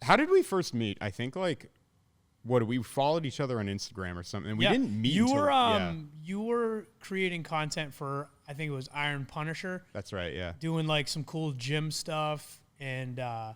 How did we first meet? I think like, we followed each other on Instagram or something. And we didn't meet. You were creating content for, I think it was Iron Punisher. That's right. Yeah. Doing like some cool gym stuff. And I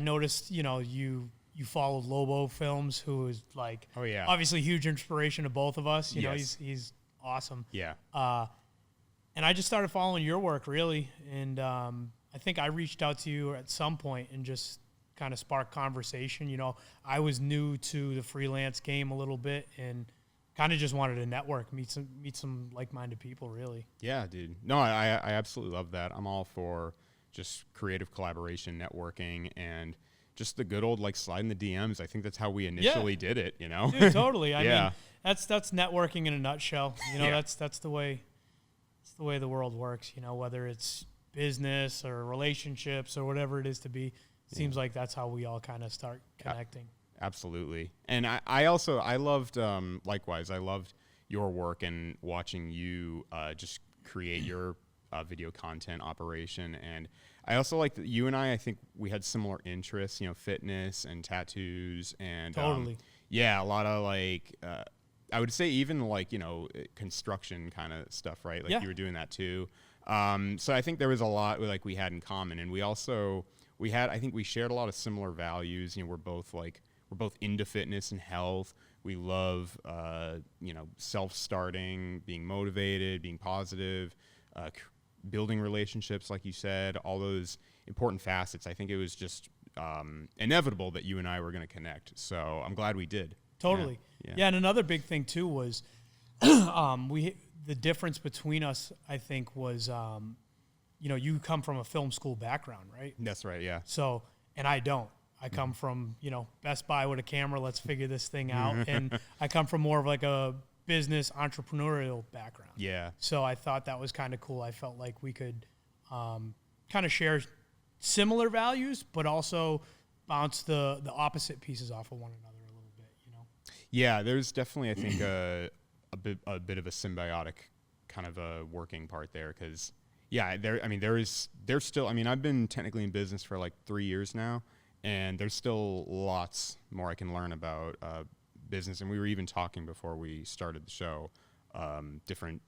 noticed, you followed Lobo Films, who is like, obviously huge inspiration to both of us. You know, he's awesome. Yeah. And I just started following your work really. And I think I reached out to you at some point and just kind of sparked conversation. I was new to the freelance game a little bit and kind of just wanted to network, meet some like-minded people really. Yeah, dude. No, I absolutely love that. I'm all for just creative collaboration, networking, and just the good old like sliding the DMs. I think that's how we initially did it, Dude, totally. I mean, that's networking in a nutshell. That's the way the world works, whether it's business or relationships or whatever it is to be. Seems like that's how we all kind of start connecting. Absolutely. And I loved, likewise, I loved your work and watching you just create your video content operation. And I also like that you and I think we had similar interests, fitness and tattoos and totally. A lot of like, I would say even like, construction kind of stuff, right? Like you were doing that too. So I think there was a lot like we had in common, and I think we shared a lot of similar values. We're both into fitness and health. We love, self-starting, being motivated, being positive, building relationships, like you said, all those important facets. I think it was just inevitable that you and I were going to connect. So I'm glad we did. Totally. Yeah. And another big thing too was the difference between us, I think, was you come from a film school background, right? That's right, yeah. So, and I don't. I come from, Best Buy with a camera, let's figure this thing out. And I come from more of like a business entrepreneurial background. Yeah. So I thought that was kind of cool. I felt like we could kind of share similar values, but also bounce the opposite pieces off of one another a little bit, Yeah, there's definitely, I think, a bit of a symbiotic kind of a working part there, because there's still, I've been technically in business for like 3 years now, and there's still lots more I can learn about business. And we were even talking before we started the show, different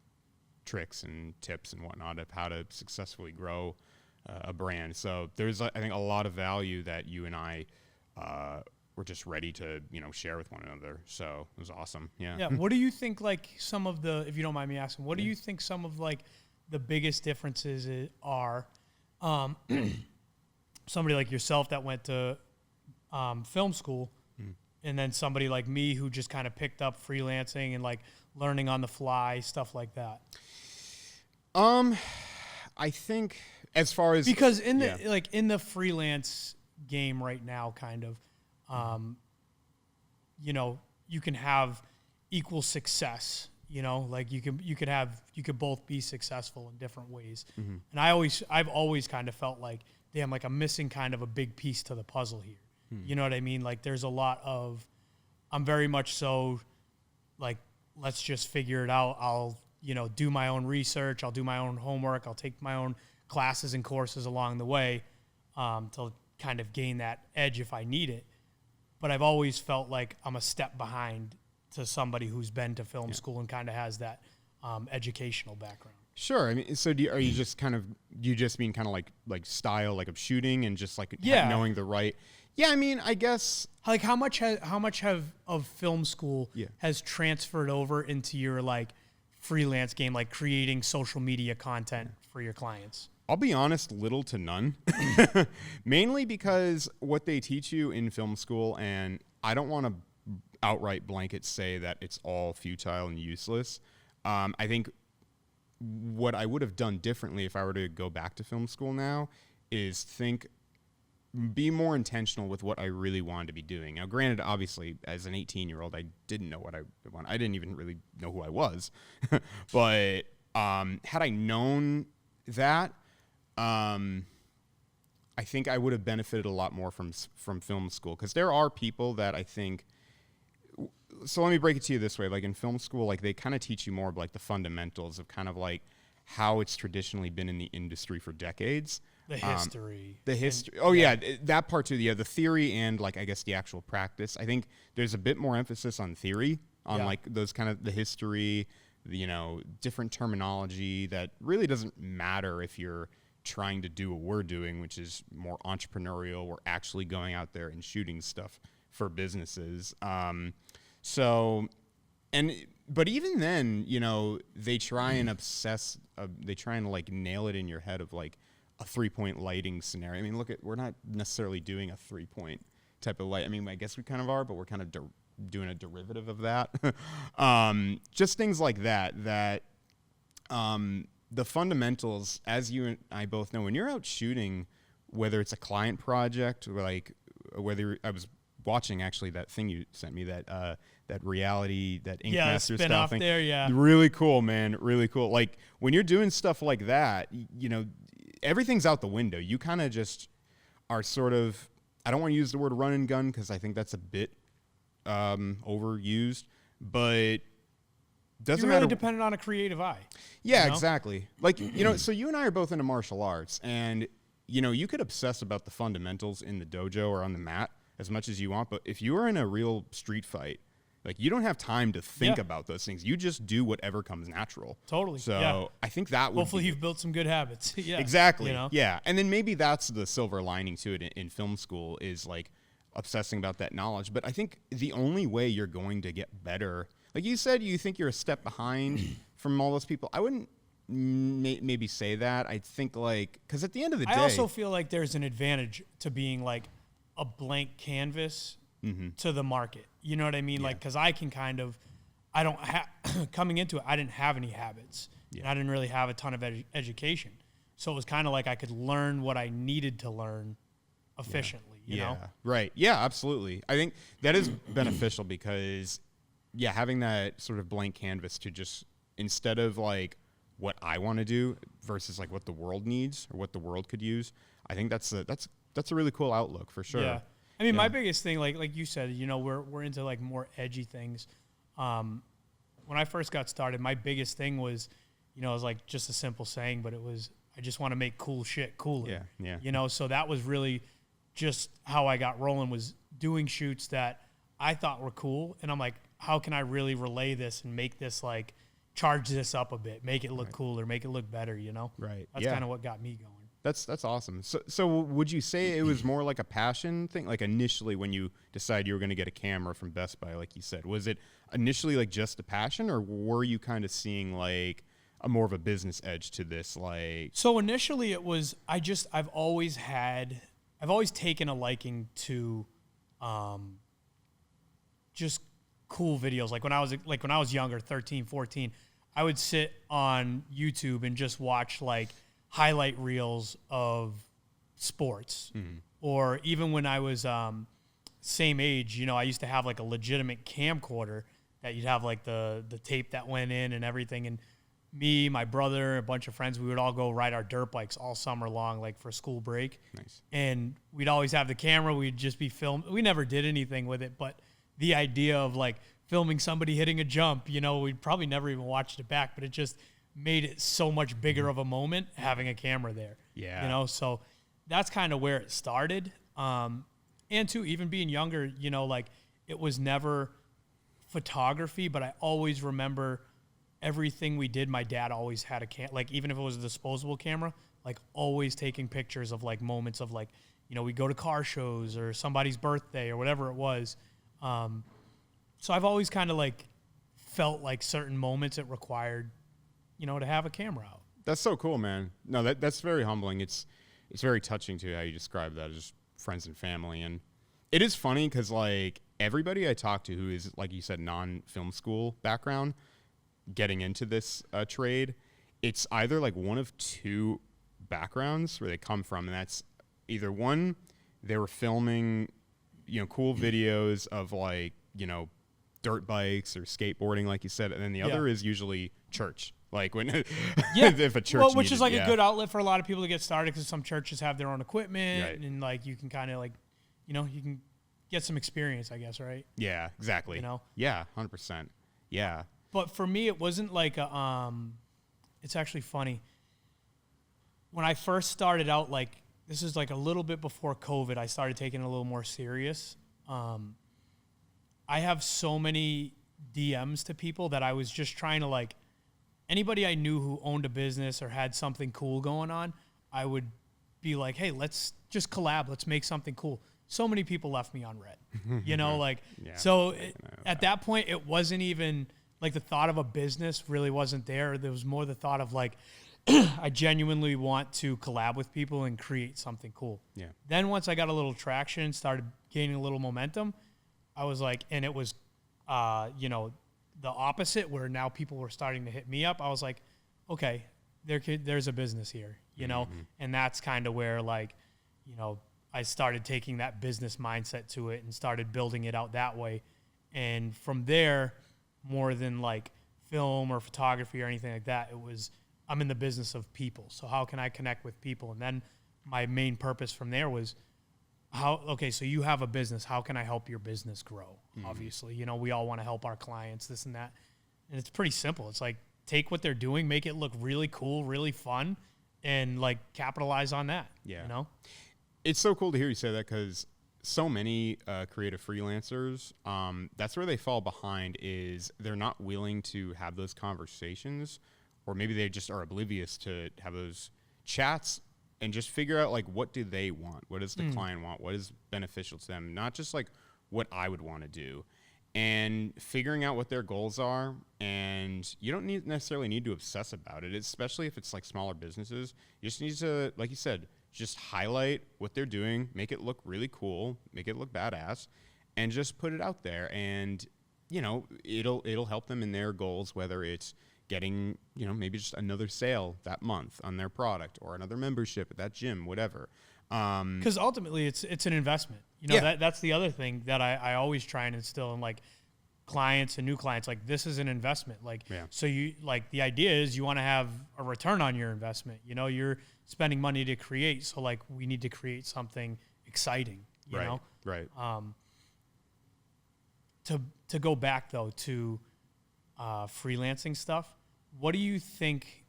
tricks and tips and whatnot of how to successfully grow a brand. So there's, I think, a lot of value that you and I were just ready to, share with one another. So it was awesome. Yeah. Yeah. What do you think, like, some of the, if you don't mind me asking, what do you think some of, like, the biggest differences are? Somebody like yourself that went to film school, and then somebody like me who just kind of picked up freelancing and like learning on the fly, stuff like that. I think as far as, because in the in the freelance game right now, kind of, you can have equal success. Like you could both be successful in different ways. Mm-hmm. And I've always kind of felt like, damn, like I'm missing kind of a big piece to the puzzle here. You know what I mean? Like there's a lot of, I'm very much so like, let's just figure it out. I'll, do my own research. I'll do my own homework. I'll take my own classes and courses along the way to kind of gain that edge if I need it. But I've always felt like I'm a step behind to somebody who's been to film school and kind of has that educational background. Sure. So are you just kind of, do you just mean kind of like style, like of shooting and just like knowing the right? Yeah. I guess like how much of film school has transferred over into your like freelance game, like creating social media content for your clients? I'll be honest, little to none. Mainly because what they teach you in film school, and I don't want to outright blanket say that it's all futile and useless. I think what I would have done differently if I were to go back to film school now is be more intentional with what I really wanted to be doing. Now, granted, obviously, as an 18-year-old, I didn't know what I wanted. I didn't even really know who I was. But had I known that, I think I would have benefited a lot more from film school, because there are people that I think. So let me break it to you this way. Like in film school, like they kind of teach you more of like the fundamentals of kind of like how it's traditionally been in the industry for decades. The history. Oh yeah, that part too. Yeah, the theory and like I guess the actual practice. I think there's a bit more emphasis on theory, on like those kind of the history, different terminology that really doesn't matter if you're trying to do what we're doing, which is more entrepreneurial. We're actually going out there and shooting stuff for businesses. But even then, they try and they try and like nail it in your head of like a 3-point lighting scenario. I mean, we're not necessarily doing a 3-point type of light. I mean, I guess we kind of are, but we're kind of doing a derivative of that. Just things like that, the fundamentals, as you and I both know, when you're out shooting, whether it's a client project or like whether I was watching actually that thing you sent me, that reality, that Ink Master spin style off thing. there, yeah. Really cool, man. Really cool. Like when you're doing stuff like that, everything's out the window. You kind of just are sort of, I don't want to use the word run and gun because I think that's a bit overused, but doesn't You're really matter. dependent on a creative eye. Yeah, exactly. Like, so you and I are both into martial arts, and, you could obsess about the fundamentals in the dojo or on the mat as much as you want, but if you are in a real street fight, like, you don't have time to think about those things. You just do whatever comes natural. Totally. So I think that would hopefully you've built some good habits. Yeah. Exactly. Yeah. And then maybe that's the silver lining to it in film school is like obsessing about that knowledge. But I think the only way you're going to get better, like you said, you think you're a step behind from all those people. I wouldn't maybe say that. I think because at the end of the day, I also feel like there's an advantage to being like a blank canvas to the market. You know what I mean? Yeah. Like, because I can I don't have, coming into it, I didn't have any habits. Yeah. And I didn't really have a ton of education. So it was kind of like I could learn what I needed to learn efficiently, you know? Right. Yeah, absolutely. I think that is beneficial because, having that sort of blank canvas to just, instead of like what I want to do versus like what the world needs or what the world could use, I think that's a really cool outlook for sure. Yeah. I mean, my biggest thing, like you said, we're into like more edgy things. When I first got started, my biggest thing was, it was like just a simple saying, but it was, I just want to make cool shit cooler. Yeah. So that was really just how I got rolling, was doing shoots that I thought were cool. And I'm like, how can I really relay this and make this like, charge this up a bit, make it look cooler, make it look better, Right. That's kind of what got me going. That's awesome. So would you say it was more like a passion thing? Like initially when you decided you were going to get a camera from Best Buy, like you said, was it initially like just a passion, or were you kind of seeing like a more of a business edge to this? Like, so initially it was, I've always taken a liking to, just cool videos. Like when I was younger, 13, 14, I would sit on YouTube and just watch like highlight reels of sports. Or even when I was same age, I used to have like a legitimate camcorder that you'd have like the tape that went in and everything. And me, my brother, a bunch of friends, we would all go ride our dirt bikes all summer long, like for school break. Nice. And we'd always have the camera. We'd just be filmed. We never did anything with it, but the idea of like filming somebody hitting a jump, we'd probably never even watched it back, but it just made it so much bigger of a moment having a camera there. Yeah. So that's kind of where it started. And too, even being younger, like it was never photography, but I always remember everything we did. My dad always had like even if it was a disposable camera, like always taking pictures of like moments of like, we go to car shows or somebody's birthday or whatever it was. So I've always kind of like felt like certain moments it required, to have a camera out. That's so cool, man. No, that's very humbling. It's very touching too how you describe that, just friends and family. And it is funny because like everybody I talk to who is, like you said, non-film school background, getting into this trade, it's either like one of two backgrounds where they come from, and that's either one, they were filming, cool videos of like, dirt bikes or skateboarding, like you said, and then the other is usually church. Like when, if a church, which is like a good outlet for a lot of people to get started, because some churches have their own equipment, and like you can kind of like, you can get some experience, I guess, right? Yeah, exactly. 100%. Yeah. But for me, it wasn't like a. It's actually funny. when I first started out, like this is like a little bit before COVID, I started taking it a little more serious. I have so many DMs to people that I was just trying to like, anybody I knew who owned a business or had something cool going on, I would be like, hey, let's just collab. Let's make something cool. So many people left me on red, you know, like, so at that point, it wasn't even like the thought of a business really wasn't there. There was more the thought of like, I genuinely want to collab with people and create something cool. Yeah. Then once I got a little traction, started gaining a little momentum, I was like, and it was, you know, the opposite where now people were starting to hit me up. I was like, okay, there's a business here, you know? And that's kind of where like, you know, I started taking that business mindset to it and started building it out that way. And from there, more than like film or photography or anything like that, it was, I'm in the business of people. So how can I connect with people? And then my main purpose from there was okay, so you have a business. How can I help your business grow? Obviously, you know, we all want to help our clients, this and that. And it's pretty simple. It's like, take what they're doing, make it look really cool, really fun, and like capitalize on that. Yeah. You know? It's so cool to hear you say that because so many creative freelancers, that's where they fall behind is they're not willing to have those conversations, or maybe they just are oblivious to have those chats and just figure out like what do they want? What does the client want? What is beneficial to them? Not just like what I would want to do. And figuring out what their goals are, and you don't necessarily need to obsess about it, especially if it's like smaller businesses. You just need to, like you said, just highlight what they're doing, make it look really cool, make it look badass, and just put it out there. And, you know, it'll help them in their goals, whether it's getting, you know, maybe just another sale that month on their product or another membership at that gym, whatever. Because ultimately it's an investment. You know, that's the other thing that I always try and instill in like clients and new clients. Like, this is an investment. Like, so you like, the idea is you want to have a return on your investment. You know, you're spending money to create. So like, we need to create something exciting, you know? Right. To go back though to freelancing stuff, what do you think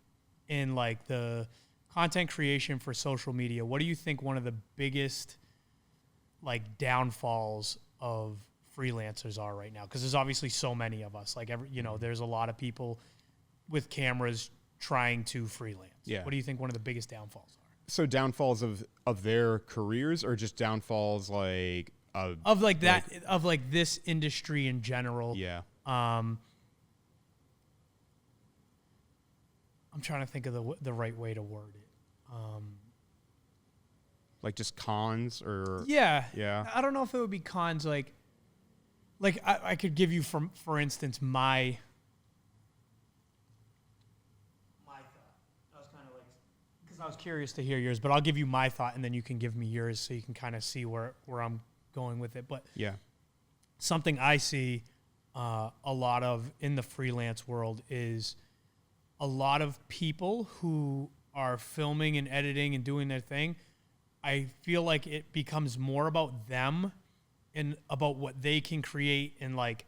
in like the content creation for social media? What do you think one of the biggest like downfalls of freelancers are right now? Because there's obviously so many of us. Like, you know, there's a lot of people with cameras trying to freelance. Yeah. What do you think one of the biggest downfalls are? So downfalls of their careers, or just downfalls like of like that, of like this industry in general? Yeah. I'm trying to think of the right way to word it. Like just cons or yeah. I don't know if it would be cons. Like I could give you for instance my thought. I was kind of like, because I was curious to hear yours, but I'll give you my thought and then you can give me yours so you can kind of see where I'm going with it. But yeah, something I see a lot of in the freelance world is a lot of people who are filming and editing and doing their thing. I feel like it becomes more about them and about what they can create, and like,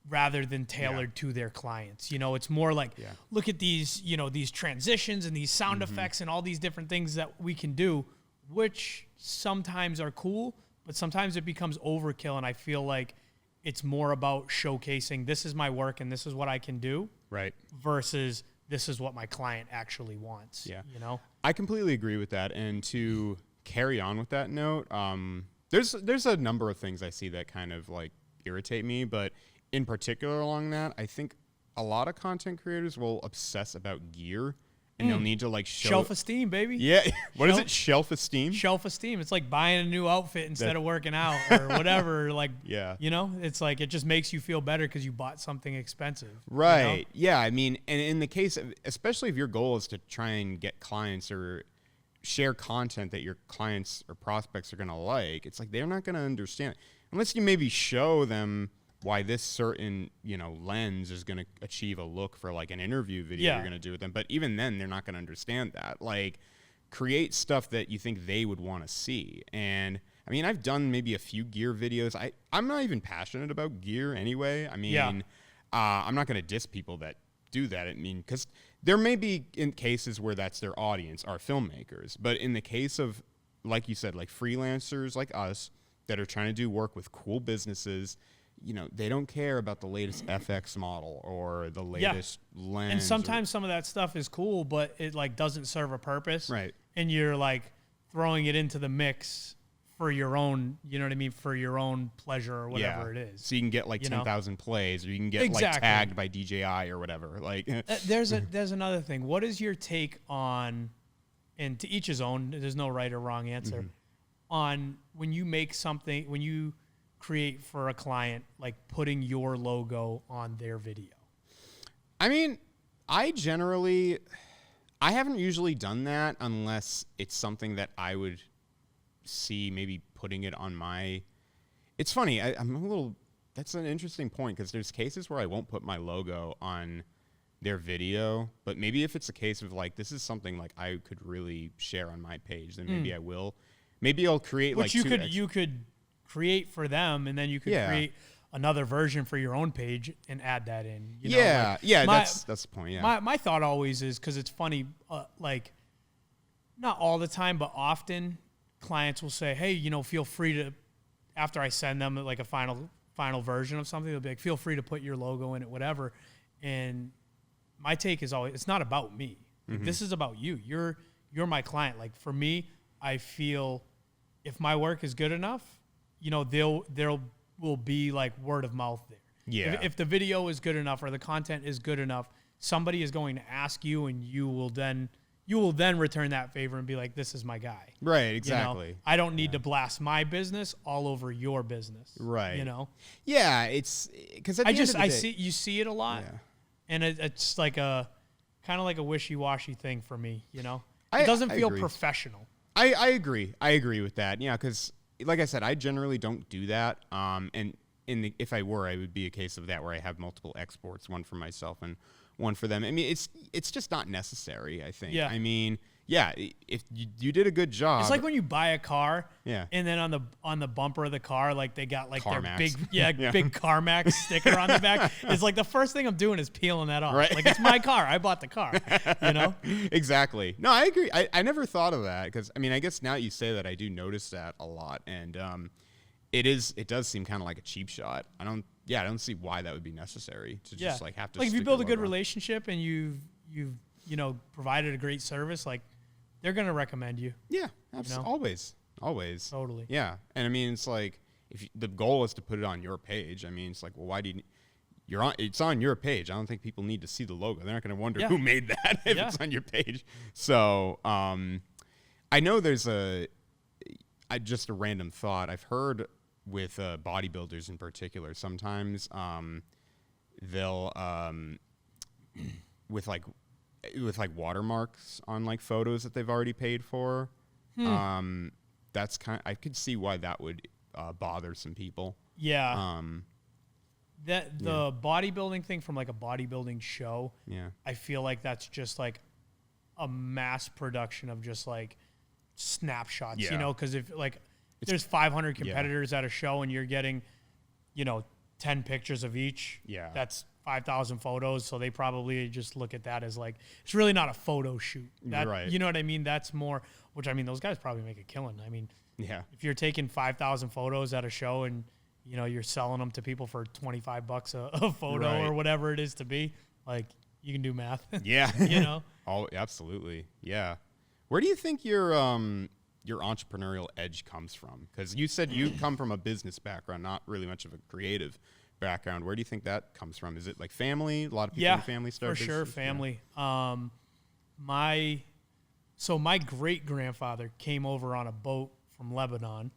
rather than tailored to their clients. You know, it's more like, look at these, you know, these transitions and these sound effects and all these different things that we can do, which sometimes are cool, but sometimes it becomes overkill. And I feel like it's more about showcasing, this is my work and this is what I can do. Right. Versus this is what my client actually wants. Yeah. You know, I completely agree with that. And to carry on with that note, there's a number of things I see that kind of like irritate me, but in particular along that, I think a lot of content creators will obsess about gear, and they'll need to like shelf esteem, baby. Yeah. What is it? Shelf esteem? Shelf esteem. It's like buying a new outfit instead of working out or whatever. Like, you know, it's like, it just makes you feel better because you bought something expensive. Right. You know? Yeah. I mean, and in the case of, especially if your goal is to try and get clients or share content that your clients or prospects are going to like, it's like, they're not going to understand unless you maybe show them why this certain, you know, lens is going to achieve a look for like an interview video you're going to do with them. But even then, they're not going to understand that. Like, create stuff that you think they would want to see. And I mean, I've done maybe a few gear videos. I'm not even passionate about gear anyway. I mean, I'm not going to diss people that do that. I mean, because There may be in cases where that's their audience, are filmmakers. But in the case of, like you said, like freelancers like us that are trying to do work with cool businesses, you know, they don't care about the latest FX model or the latest lens. And sometimes some of that stuff is cool, but it like doesn't serve a purpose. Right. And you're like throwing it into the mix for your own, you know what I mean, for your own pleasure or whatever it is. So you can get like 10,000 plays, or you can get like tagged by DJI or whatever. Like there's another thing. What is your take on, and to each his own, there's no right or wrong answer, on when you make something, when you create for a client, like putting your logo on their video? I mean, I haven't usually done that unless it's something that I would see maybe putting it on my. It's funny. I'm a little. That's an interesting point, because there's cases where I won't put my logo on their video, but maybe if it's a case of like, this is something like I could really share on my page, then maybe I will. Maybe I'll create which like you could create for them, and then you could create another version for your own page and add that in. You know? That's the point. Yeah. My thought always is, because it's funny, like not all the time, but often clients will say, hey, you know, feel free to, after I send them like a final version of something, they'll be like, feel free to put your logo in it, whatever. And my take is always, it's not about me. Like, this is about you. You're my client. Like for me, I feel if my work is good enough, you know, there will be like word of mouth there. Yeah. If the video is good enough or the content is good enough, somebody is going to ask you, and you will then return that favor and be like, this is my guy. Right, exactly. You know? I don't need to blast my business all over your business. Right. You know? Yeah, it's because you see it a lot. Yeah. And it's like a kind of like a wishy-washy thing for me, you know? It doesn't feel professional. I agree. I agree with that. Yeah, because like I said, I generally don't do that. And if I were, I would be a case of that where I have multiple exports, one for myself and one for them. I mean, it's just not necessary, I think. Yeah. I mean, yeah, if you did a good job. It's like when you buy a car, yeah, and then on the bumper of the car, like they got like CarMax. their big CarMax sticker on the back. It's like the first thing I'm doing is peeling that off. Right. Like, it's my car. I bought the car. You know? Exactly. No, I agree. I never thought of that, because I mean, I guess now you say that, I do notice that a lot, and it does seem kind of like a cheap shot. I don't see why that would be necessary to just like have to. Like if you build a good relationship and you've you know provided a great service, like they're gonna recommend you. Yeah, absolutely. Always. Totally. Yeah, and I mean, it's like if the goal is to put it on your page. I mean, it's like, well, why do you? It's on your page. I don't think people need to see the logo. They're not going to wonder who made that if it's on your page. So I know there's just a random thought. I've heard with bodybuilders in particular, sometimes they'll with like watermarks on like photos that they've already paid for. That's I could see why that would bother some people. Yeah. The bodybuilding thing from like a bodybuilding show. Yeah. I feel like that's just like a mass production of just like snapshots, you know, because if like there's 500 competitors at a show and you're getting, you know, 10 pictures of each. Yeah. That's 5,000 photos. So they probably just look at that as like, it's really not a photo shoot. Right. You know what I mean? That's more, which I mean, those guys probably make a killing. I mean, if you're taking 5,000 photos at a show and, you know, you're selling them to people for $25 a photo or whatever it is to be, like, you can do math. Yeah. You know? Oh, absolutely. Yeah. Where do you think your entrepreneurial edge comes from? Because you said you come from a business background, not really much of a creative background. Where do you think that comes from? Is it like family? A lot of people in family start for sure, family. Yeah. My great grandfather came over on a boat from Lebanon,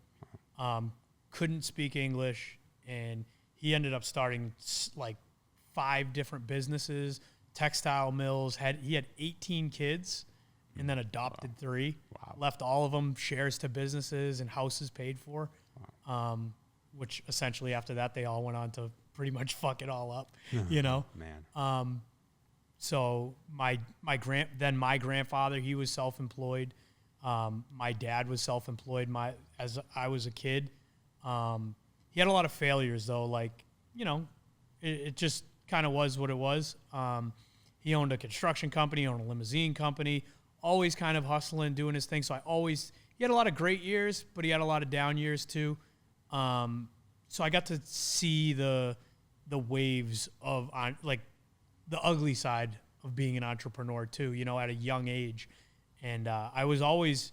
couldn't speak English, and he ended up starting like 5 different businesses, textile mills. He had 18 kids, and then adopted 3. Wow. Left all of them shares to businesses and houses paid for. Wow. Which essentially after that they all went on to pretty much fuck it all up, you know. Man. So my grandfather, he was self-employed. My dad was self-employed. As I was a kid, he had a lot of failures though. Like, you know, it just kind of was what it was. he owned a construction company, owned a limousine company, always kind of hustling, doing his thing. So he had a lot of great years, but he had a lot of down years too. So I got to see the waves of like the ugly side of being an entrepreneur too, at a young age. And I was always,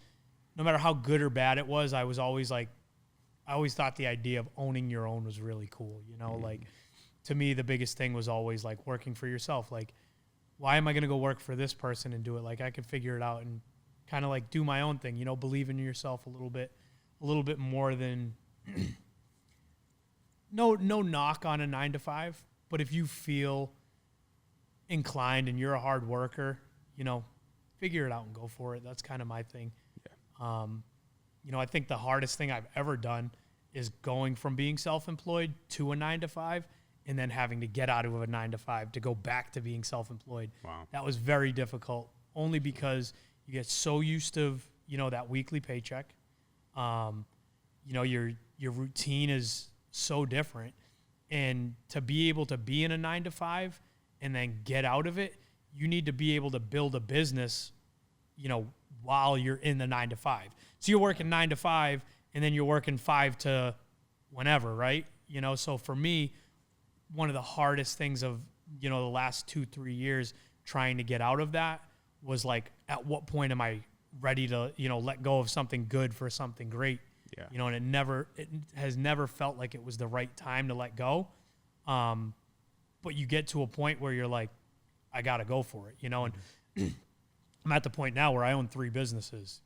no matter how good or bad it was, I always thought the idea of owning your own was really cool. Like to me, the biggest thing was always like working for yourself. Like, why am I going to go work for this person and do it? Like, I could figure it out and kind of like do my own thing, believe in yourself a little bit more than no knock on a 9-to-5, but if you feel inclined and you're a hard worker, figure it out and go for it. That's kind of my thing. Yeah. I think the hardest thing I've ever done is going from being self-employed to a 9-to-5 and then having to get out of a 9-to-5 to go back to being self-employed. Wow. That was very difficult, only because you get so used to, that weekly paycheck. Your routine is so different. And to be able to be in a 9-to-5 and then get out of it, you need to be able to build a business, while you're in the 9-to-5. So you're working 9-to-5 and then you're working 5 to whenever, right? So for me, one of the hardest things of, the last 2-3 years trying to get out of that was like, at what point am I ready to, let go of something good for something great? Yeah. And it has never felt like it was the right time to let go. But you get to a point where you're like, I got to go for it, and I'm at the point now where I own 3 businesses.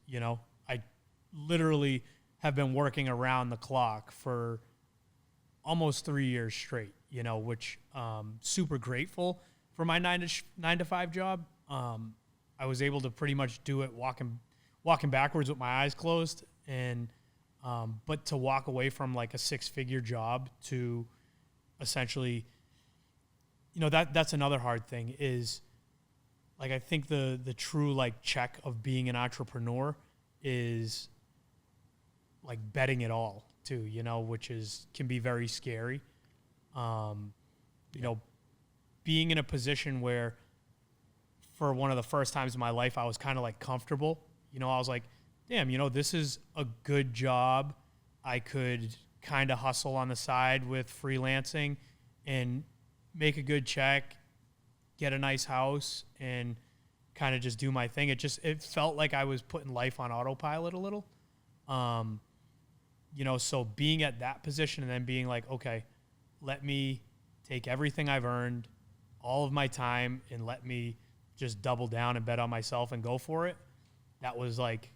I literally have been working around the clock for almost 3 years straight, which super grateful for my 9-to-5 job. I was able to pretty much do it walking backwards with my eyes closed, and but to walk away from like a 6-figure job to essentially, that's another hard thing is, like, I think the true like check of being an entrepreneur is like betting it all too, which can be very scary. Being in a position where for one of the first times in my life, I was kind of like comfortable, I was like, damn, this is a good job. I could kind of hustle on the side with freelancing and make a good check, get a nice house, and kind of just do my thing. It felt like I was putting life on autopilot a little. So being at that position and then being like, okay, let me take everything I've earned, all of my time, and let me just double down and bet on myself and go for it. That was like,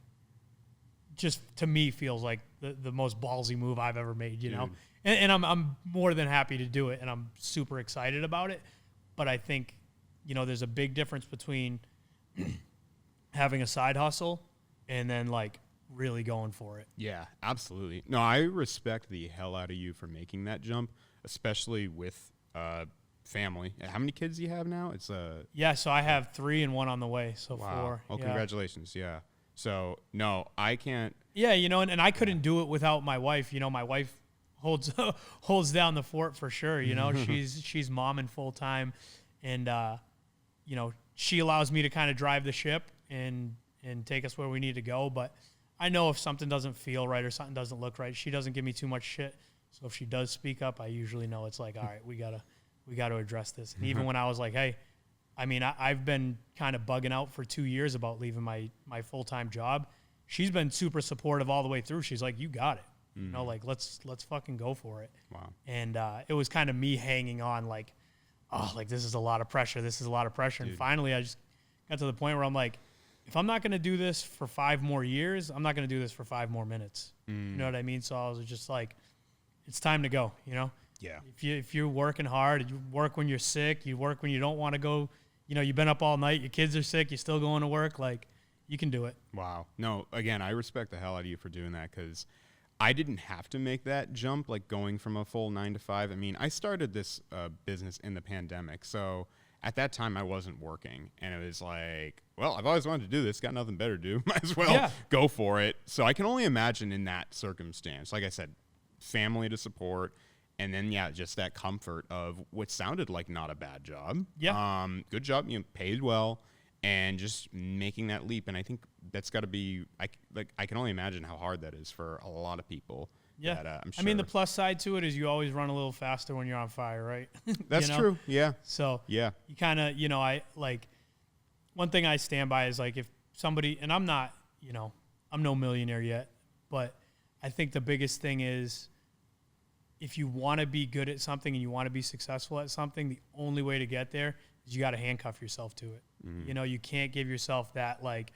just to me feels like the most ballsy move I've ever made, and I'm more than happy to do it, and I'm super excited about it. But I think, there's a big difference between having a side hustle and then like really going for it. Yeah, absolutely. No, I respect the hell out of you for making that jump, especially with family. How many kids do you have now? Yeah, so I have 3 and 1 on the way, so wow. 4. Oh, congratulations. Yeah. So no, I can't. Yeah, and I couldn't do it without my wife. My wife holds down the fort for sure. She's momming full time, and she allows me to kind of drive the ship and take us where we need to go. But I know if something doesn't feel right or something doesn't look right, she doesn't give me too much shit. So if she does speak up, I usually know it's like, all right, we gotta address this. And even when I was like, hey, I've been kind of bugging out for 2 years about leaving my full-time job. She's been super supportive all the way through. She's like, you got it. Like, let's fucking go for it. Wow. And it was kind of me hanging on like, oh, like this is a lot of pressure. This is a lot of pressure. Dude. And finally I just got to the point where I'm like, if I'm not going to do this for 5 more years, I'm not going to do this for 5 more minutes. You know what I mean? So I was just like, it's time to go, Yeah. If you're working hard, you work when you're sick, you work when you don't want to go, you've been up all night, your kids are sick, you're still going to work, like, you can do it. Wow. No, again, I respect the hell out of you for doing that, because I didn't have to make that jump, like going from a full 9-to-5. I started this business in the pandemic, so at that time I wasn't working, and it was like, well, I've always wanted to do this, got nothing better to do, might as well go for it. So I can only imagine in that circumstance, like I said, family to support, And then, yeah, just that comfort of what sounded like not a bad job. Yeah. Good job, paid well, and just making that leap. And I think that's got to be, I can only imagine how hard that is for a lot of people. Yeah. That, I'm sure. I mean, the plus side to it is you always run a little faster when you're on fire, right? That's true. Yeah. So yeah, you kind of, I like, one thing I stand by is like if somebody, and I'm not, I'm no millionaire yet, but I think the biggest thing is, if you want to be good at something and you want to be successful at something, the only way to get there is you got to handcuff yourself to it. Mm-hmm. You can't give yourself that like,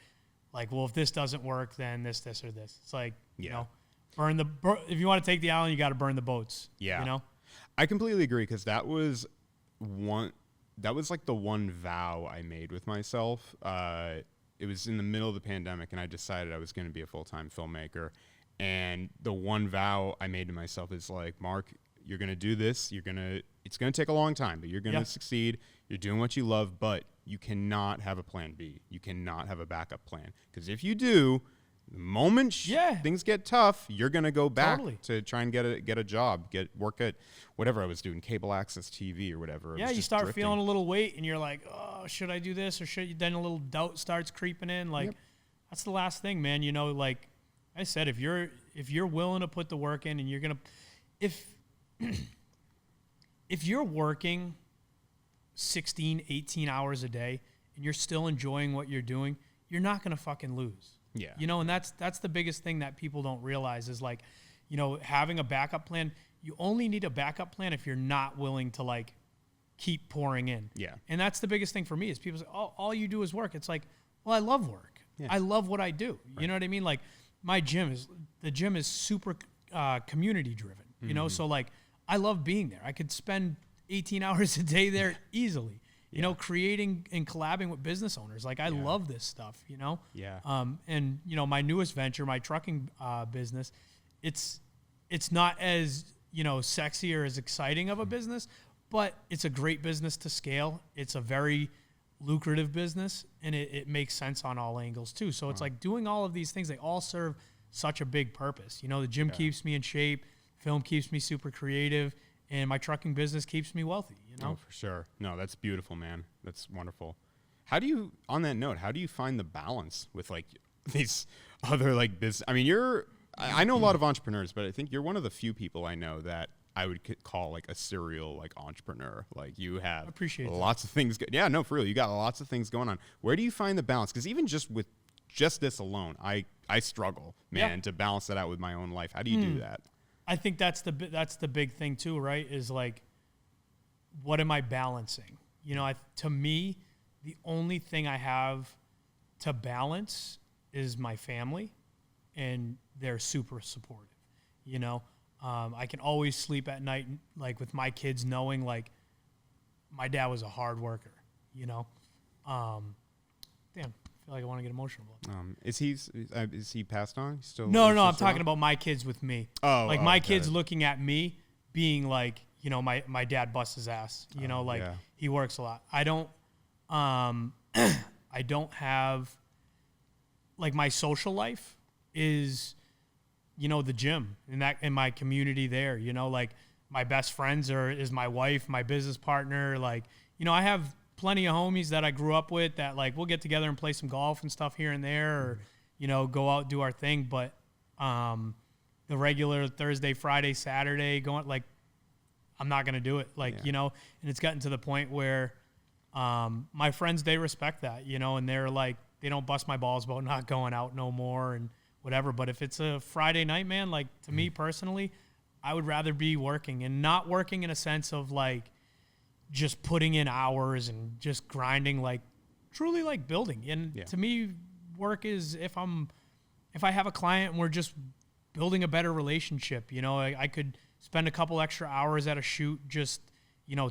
well, if this doesn't work, then this, or this. It's like, if you want to take the island, you got to burn the boats. Yeah. I completely agree, because that was like the one vow I made with myself. It was in the middle of the pandemic, and I decided I was going to be a full-time filmmaker. And the one vow I made to myself is like, Mark, you're going to do this. It's going to take a long time, but you're going to succeed. You're doing what you love, but you cannot have a plan B. You cannot have a backup plan. Because if you do, the moment things get tough, you're going to go back to try and get a job, work at whatever I was doing, cable access TV or whatever. Yeah, you start feeling a little weight, and you're like, oh, should I do this or should you? Then a little doubt starts creeping in. Like, that's the last thing, man. Like I said, if you're willing to put the work in, and you're gonna, if you're working 16, 18 hours a day and you're still enjoying what you're doing, you're not gonna fucking lose. Yeah. And that's the biggest thing that people don't realize is like, having a backup plan. You only need a backup plan if you're not willing to like keep pouring in. Yeah. And that's the biggest thing for me is people say, oh, all you do is work. It's like, well, I love work. Yeah. I love what I do. Right. You know what I mean? Like the gym is super community driven, so like I love being there. I could spend 18 hours a day there easily, creating and collabing with business owners. Like I love this stuff, Yeah. And my newest venture, my trucking business, it's not as, sexy or as exciting of a business, but it's a great business to scale. It's a very lucrative business, and it makes sense on all angles too. So it's like doing all of these things, they all serve such a big purpose. The gym keeps me in shape, film keeps me super creative, and my trucking business keeps me wealthy, Oh, for sure. No, that's beautiful, man. That's wonderful. On that note, how do you find the balance with like these other like business? I mean, I know a lot of entrepreneurs, but I think you're one of the few people I know that I would call like a serial like entrepreneur. Like you have lots of things. Yeah, no, for real. You got lots of things going on. Where do you find the balance? Because even just with this alone, I struggle, man, to balance that out with my own life. How do you do that? I think that's the big thing too, right? Is like, what am I balancing? To me, the only thing I have to balance is my family, and they're super supportive. I can always sleep at night, like with my kids knowing like my dad was a hard worker, Damn, I feel like I want to get emotional about that. Is he passed on? No, I'm talking about my kids with me. Oh, like my kids looking at me being like, my dad busts his ass, he works a lot. I don't have, like, my social life is, the gym and my community there, like my best friends is my wife, my business partner. Like, I have plenty of homies that I grew up with that like, we'll get together and play some golf and stuff here and there, or, go out, do our thing. But, the regular Thursday, Friday, Saturday going, like, I'm not going to do it. Like, and it's gotten to the point where, my friends, they respect that, and they're like, they don't bust my balls about not going out no more and whatever. But if it's a Friday night, man, like to me personally, I would rather be working, and not working in a sense of like just putting in hours and just grinding, like truly like building. And to me, work is if I have a client and we're just building a better relationship, I could spend a couple extra hours at a shoot just,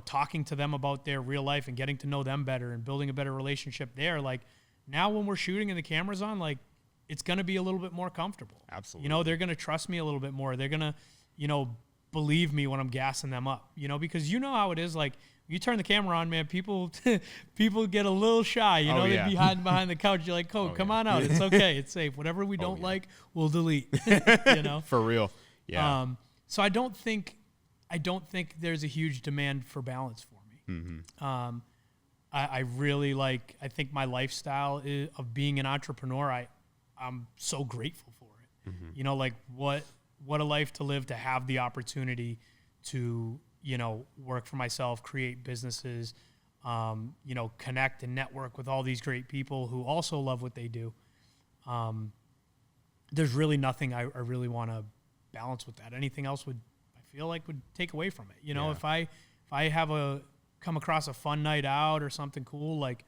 talking to them about their real life and getting to know them better and building a better relationship there. Like now when we're shooting and the camera's on, like it's going to be a little bit more comfortable. Absolutely. They're going to trust me a little bit more. They're going to, believe me when I'm gassing them up, because how it is. Like you turn the camera on, man, people get a little shy, they'd be hiding behind the couch. You're like, come on out. It's okay. It's safe. Whatever we don't like, we'll delete, For real. Yeah. So I don't think I don't think there's a huge demand for balance for me. Mm-hmm. I really like, I think my lifestyle of being an entrepreneur, I'm so grateful for it. Mm-hmm. You know, like what a life to live, to have the opportunity to, you know, work for myself, create businesses, you know, connect and network with all these great people who also love what they do. There's really nothing I really want to balance with that. Anything else would take away from it. You know, if I come across a fun night out or something cool, like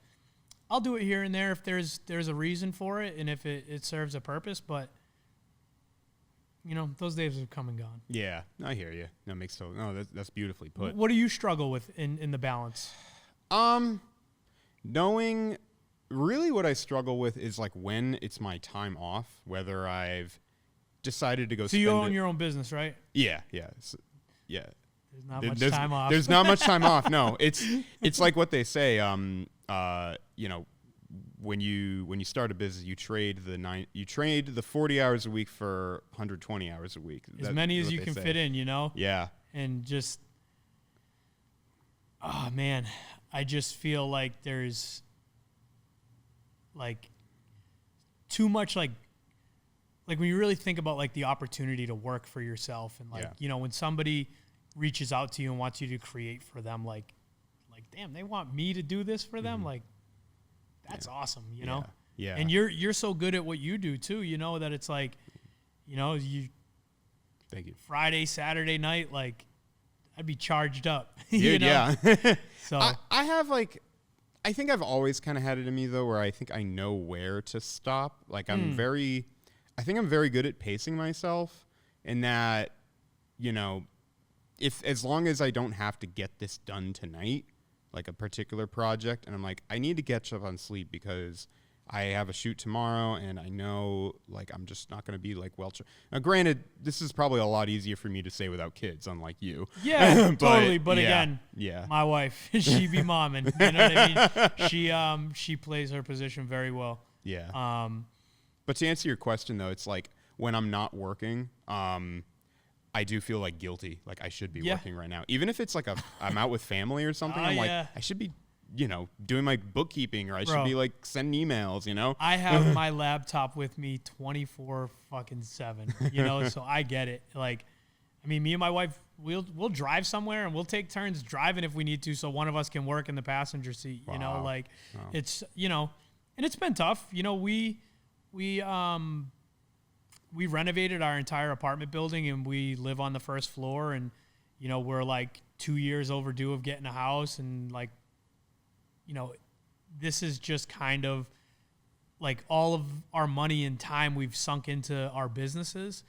I'll do it here and there if there's a reason for it and if it serves a purpose, but you know, those days have come and gone. Yeah, I hear you. That's beautifully put. What do you struggle with in the balance? Knowing really what I struggle with is like when it's my time off, whether I've decided to go. So you own your own business, right? Yeah. There's not much time off. There's not much time off. No, it's like what they say. You know, when you start a business, you trade the 40 hours a week for 120 hours a week. As many as you can fit in, you know? Yeah. And just, oh man, I just feel like there's like too much like when you really think about like the opportunity to work for yourself and like, you know, when somebody reaches out to you and wants you to create for them, like damn, they want me to do this for them. Like that's awesome, you know? Yeah. And you're so good at what you do too, you know, that it's like, you know, thank you. Friday, Saturday night, like I'd be charged up. Dude, you know? Yeah. So I have like, I think I've always kind of had it in me though, where I think I know where to stop. Like I think I'm very good at pacing myself, in that, you know, as long as I don't have to get this done tonight, like a particular project, and I'm like, I need to catch up on sleep because I have a shoot tomorrow and I know like I'm just not going to be like now granted, this is probably a lot easier for me to say without kids, unlike you. Yeah, totally. But again, my wife, she be momming, you know what I mean? She plays her position very well. Yeah. But to answer your question though, it's like when I'm not working, I do feel like guilty. Like I should be working right now. Even if it's like I'm out with family or something, I'm like, I should be, you know, doing my bookkeeping, or I should be like sending emails, you know? I have my laptop with me 24/7, you know, so I get it. Like, I mean, me and my wife, we'll drive somewhere and we'll take turns driving if we need to, so one of us can work in the passenger seat, you know, like it's, you know, and it's been tough. You know, we renovated our entire apartment building and we live on the first floor, and, you know, we're like 2 years overdue of getting a house, and like, you know, this is just kind of like all of our money and time we've sunk into our businesses,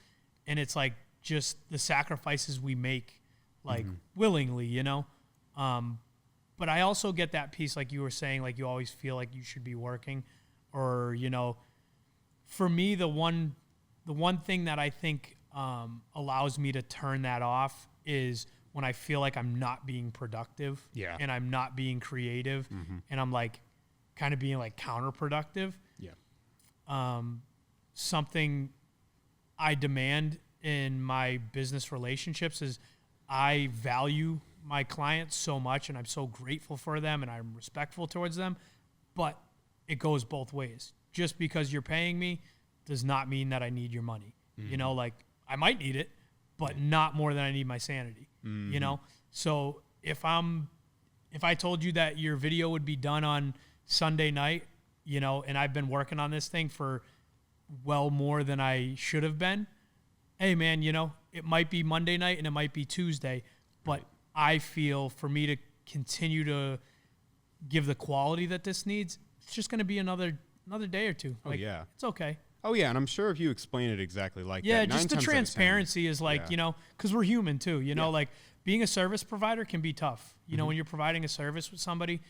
and it's like just the sacrifices we make, like willingly, you know? But I also get that piece, like you were saying, like you always feel like you should be working, or, you know, for me, the one thing that I think allows me to turn that off is when I feel like I'm not being productive, and I'm not being creative, and I'm like kind of being like counterproductive. Something I demand in my business relationships is I value my clients so much, and I'm so grateful for them, and I'm respectful towards them, but it goes both ways. Just because you're paying me does not mean that I need your money. You know, like I might need it, but not more than I need my sanity, you know? So if I told you that your video would be done on Sunday night, you know, and I've been working on this thing for well more than I should have been, hey man, you know, it might be Monday night and it might be Tuesday, but I feel for me to continue to give the quality that this needs, it's just going to be another day or two. Like, it's okay. Oh, yeah, and I'm sure if you explain it exactly like that. Yeah, just the transparency is like, you know, because we're human too, you know, like being a service provider can be tough, you know, when you're providing a service with somebody,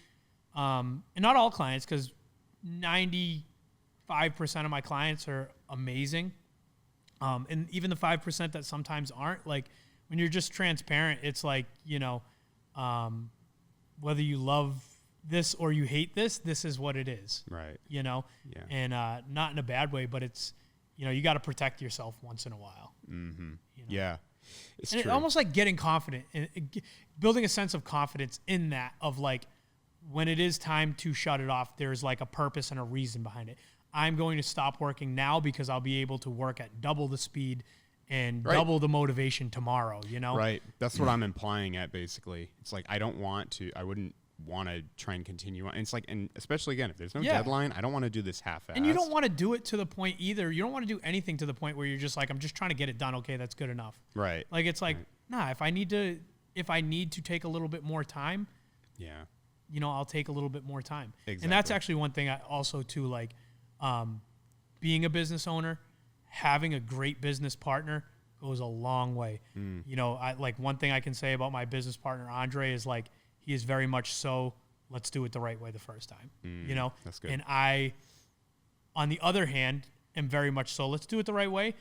and not all clients, because 95% of my clients are amazing, and even the 5% that sometimes aren't, like when you're just transparent, it's like, you know, whether you love this or you hate this is what it is. Right. You know? Yeah. And not in a bad way, but it's, you know, you got to protect yourself once in a while. Mm-hmm. You know? Yeah. It's and true. it almost like getting confident and building a sense of confidence in that of like, when it is time to shut it off, there's like a purpose and a reason behind it. I'm going to stop working now because I'll be able to work at double the speed and double the motivation tomorrow, you know? Right. That's what I'm implying at, basically. It's like, I wouldn't want to try and continue on. And it's like, and especially again, if there's no deadline, I don't want to do this half-assed. And you don't want to do it to the point either. You don't want to do anything to the point where you're just like, I'm just trying to get it done. Okay, that's good enough. Right. Like, it's like, nah, if I need to take a little bit more time, you know, I'll take a little bit more time. Exactly. And that's actually one thing I also too, like, being a business owner, having a great business partner goes a long way. You know, one thing I can say about my business partner, Andre, is like, he is very much so, let's do it the right way the first time, you know? That's good. And I, on the other hand, am very much so, let's do it the right way,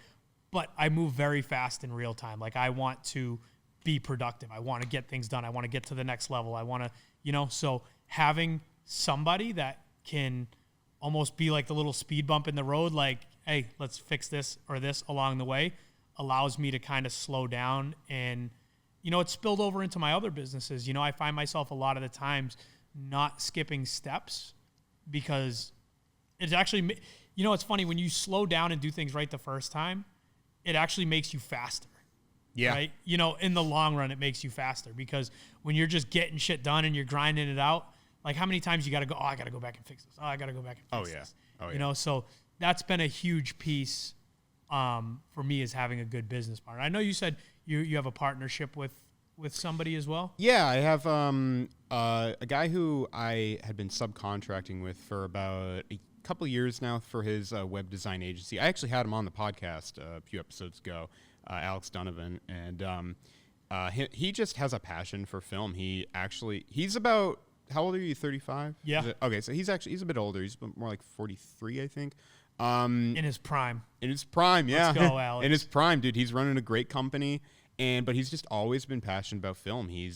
but I move very fast in real time. Like, I want to be productive. I want to get things done. I want to get to the next level. I want to, you know, so having somebody that can almost be like the little speed bump in the road, like, hey, let's fix this or this along the way, allows me to kind of slow down. And, you know, it's spilled over into my other businesses. You know, I find myself a lot of the times not skipping steps because it's actually, you know, it's funny when you slow down and do things right the first time, it actually makes you faster. Yeah. Right. You know, in the long run, it makes you faster because when you're just getting shit done and you're grinding it out, like how many times you got to go, oh, I got to go back and fix this. Oh, I got to go back and fix this. You know, so that's been a huge piece for me, is having a good business partner. I know you said you have a partnership with somebody as well. Yeah, I have a guy who I had been subcontracting with for about a couple of years now for his web design agency. I actually had him on the podcast a few episodes ago, Alex Donovan, and he just has a passion for film. He's about, how old are you? 35? Yeah. Okay, so he's a bit older. He's more like 43, I think. In his prime. In his prime, yeah. Let's go, Alex. In his prime, dude. He's running a great company, but he's just always been passionate about film. He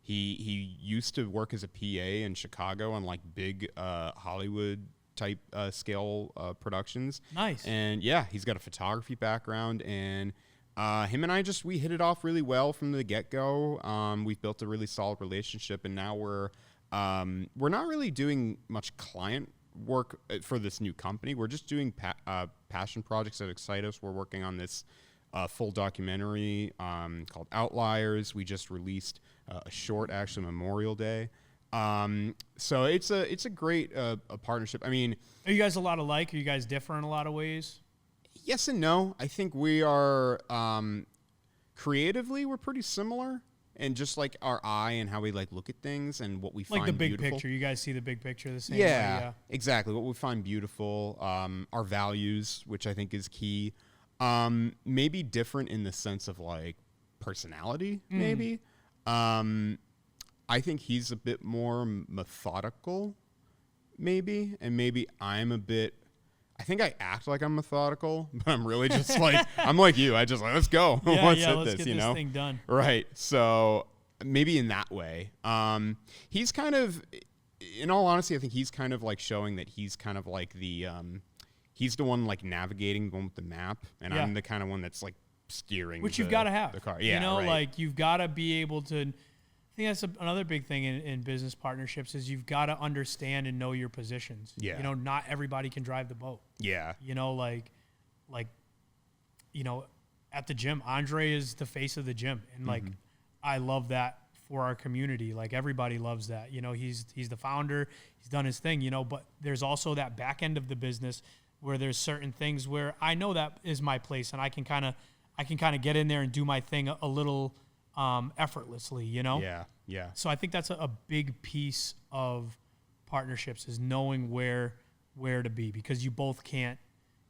used to work as a PA in Chicago on like big Hollywood type scale productions. Nice. And yeah, he's got a photography background, and him and I we hit it off really well from the get-go. We've built a really solid relationship, and now we're not really doing much client work for this new company. We're just doing passion projects that excite us. We're working on this full documentary called Outliers. We just released a short, actually, Memorial Day. So it's a great a partnership. I mean, are you guys a lot alike? Are you guys different in a lot of ways? Yes and no. I think we are creatively, we're pretty similar, and just like our eye and how we like look at things and what we find like the big beautiful. Picture. You guys see the big picture the same way. Yeah, exactly. What we find beautiful, our values, which I think is key. Maybe different in the sense of like personality, maybe. I think he's a bit more methodical, maybe, and maybe I'm a bit. I think I act like I'm methodical, but I'm really just like, I'm like you. I just like, let's go. Let's get this thing done. Right. So maybe in that way. He's kind of, in all honesty, I think he's kind of like showing that he's kind of like he's the one like navigating, going with the map, and I'm the kind of one that's like steering. Which you've got to have. The car. Yeah, you know, right. like you've got to be able to. I think that's another big thing in business partnerships is you've got to understand and know your positions. Yeah. You know, not everybody can drive the boat. Yeah. You know, like, you know, at the gym, Andre is the face of the gym. And like, I love that for our community. Like everybody loves that. You know, he's the founder, he's done his thing, you know, but there's also that back end of the business where there's certain things where I know that is my place and I can kind of get in there and do my thing a little effortlessly, you know? Yeah. So I think that's a big piece of partnerships is knowing where to be, because you both can't,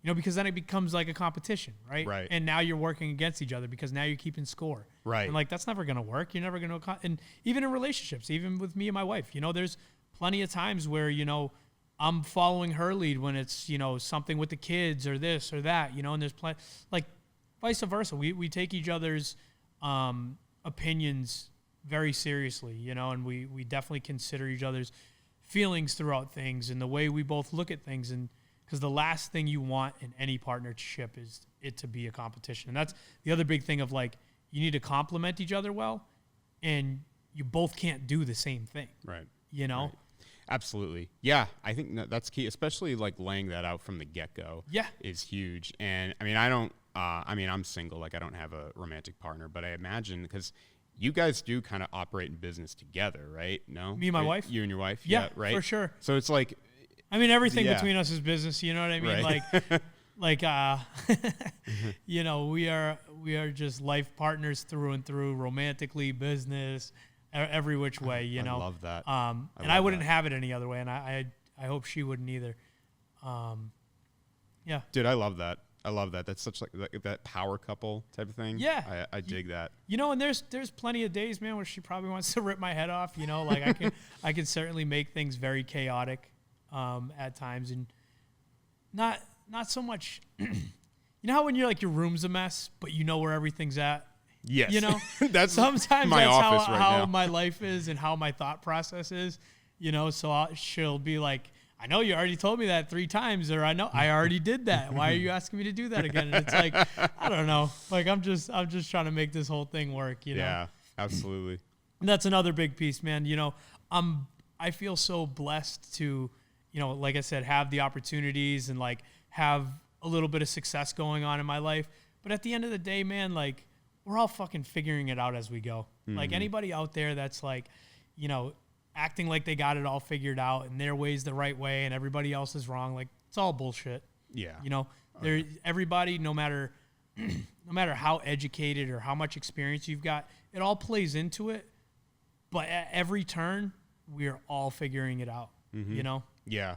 you know, because then it becomes like a competition, right? Right. And now you're working against each other because now you're keeping score. Right. And like, that's never going to work. You're never going to, and even in relationships, even with me and my wife, you know, there's plenty of times where, you know, I'm following her lead when it's, you know, something with the kids or this or that, you know, and there's like vice versa. We take each other's, opinions very seriously, you know, and we definitely consider each other's feelings throughout things and the way we both look at things. And because because the last thing you want in any partnership is it to be a competition. And that's the other big thing of like, you need to complement each other well, and you both can't do the same thing. Right. You know? Right. Absolutely. Yeah. I think that's key, especially like laying that out from the get-go. Yeah. Is huge. And I mean, I'm single, like I don't have a romantic partner, but I imagine because you guys do kind of operate in business together, right? No? Me and my wife? You and your wife? Yeah, right? for sure. So it's like, I mean, everything between us is business. You know what I mean? Right. You know, we are just life partners through and through, romantically, business, every which way, you know. I love that. And I wouldn't have it any other way, and I hope she wouldn't either. Yeah. Dude, I love that. That's such like that power couple type of thing. Yeah. I dig that. You know, and there's plenty of days, man, where she probably wants to rip my head off, you know, like I can certainly make things very chaotic at times, and not so much. You know how when you're like your room's a mess, but you know where everything's at? Yes. You know, that's sometimes my that's office how now. my life is and how my thought process is, you know, so she'll be like, I know you already told me that 3 times, or I know I already did that. Why are you asking me to do that again? And it's like, I don't know. Like, I'm just trying to make this whole thing work, you know? Yeah, absolutely. And that's another big piece, man. You know, I feel so blessed to, you know, like I said, have the opportunities and like have a little bit of success going on in my life. But at the end of the day, man, like, we're all fucking figuring it out as we go. Mm-hmm. Like, anybody out there that's like, you know, acting like they got it all figured out and their way's the right way and everybody else is wrong, like, it's all bullshit. Yeah. You know, everybody, no matter how educated or how much experience you've got, it all plays into it. But at every turn, we're all figuring it out, you know? Yeah.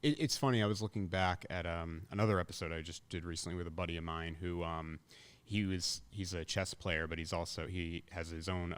It's funny. I was looking back at another episode I just did recently with a buddy of mine who he's a chess player, but he has his own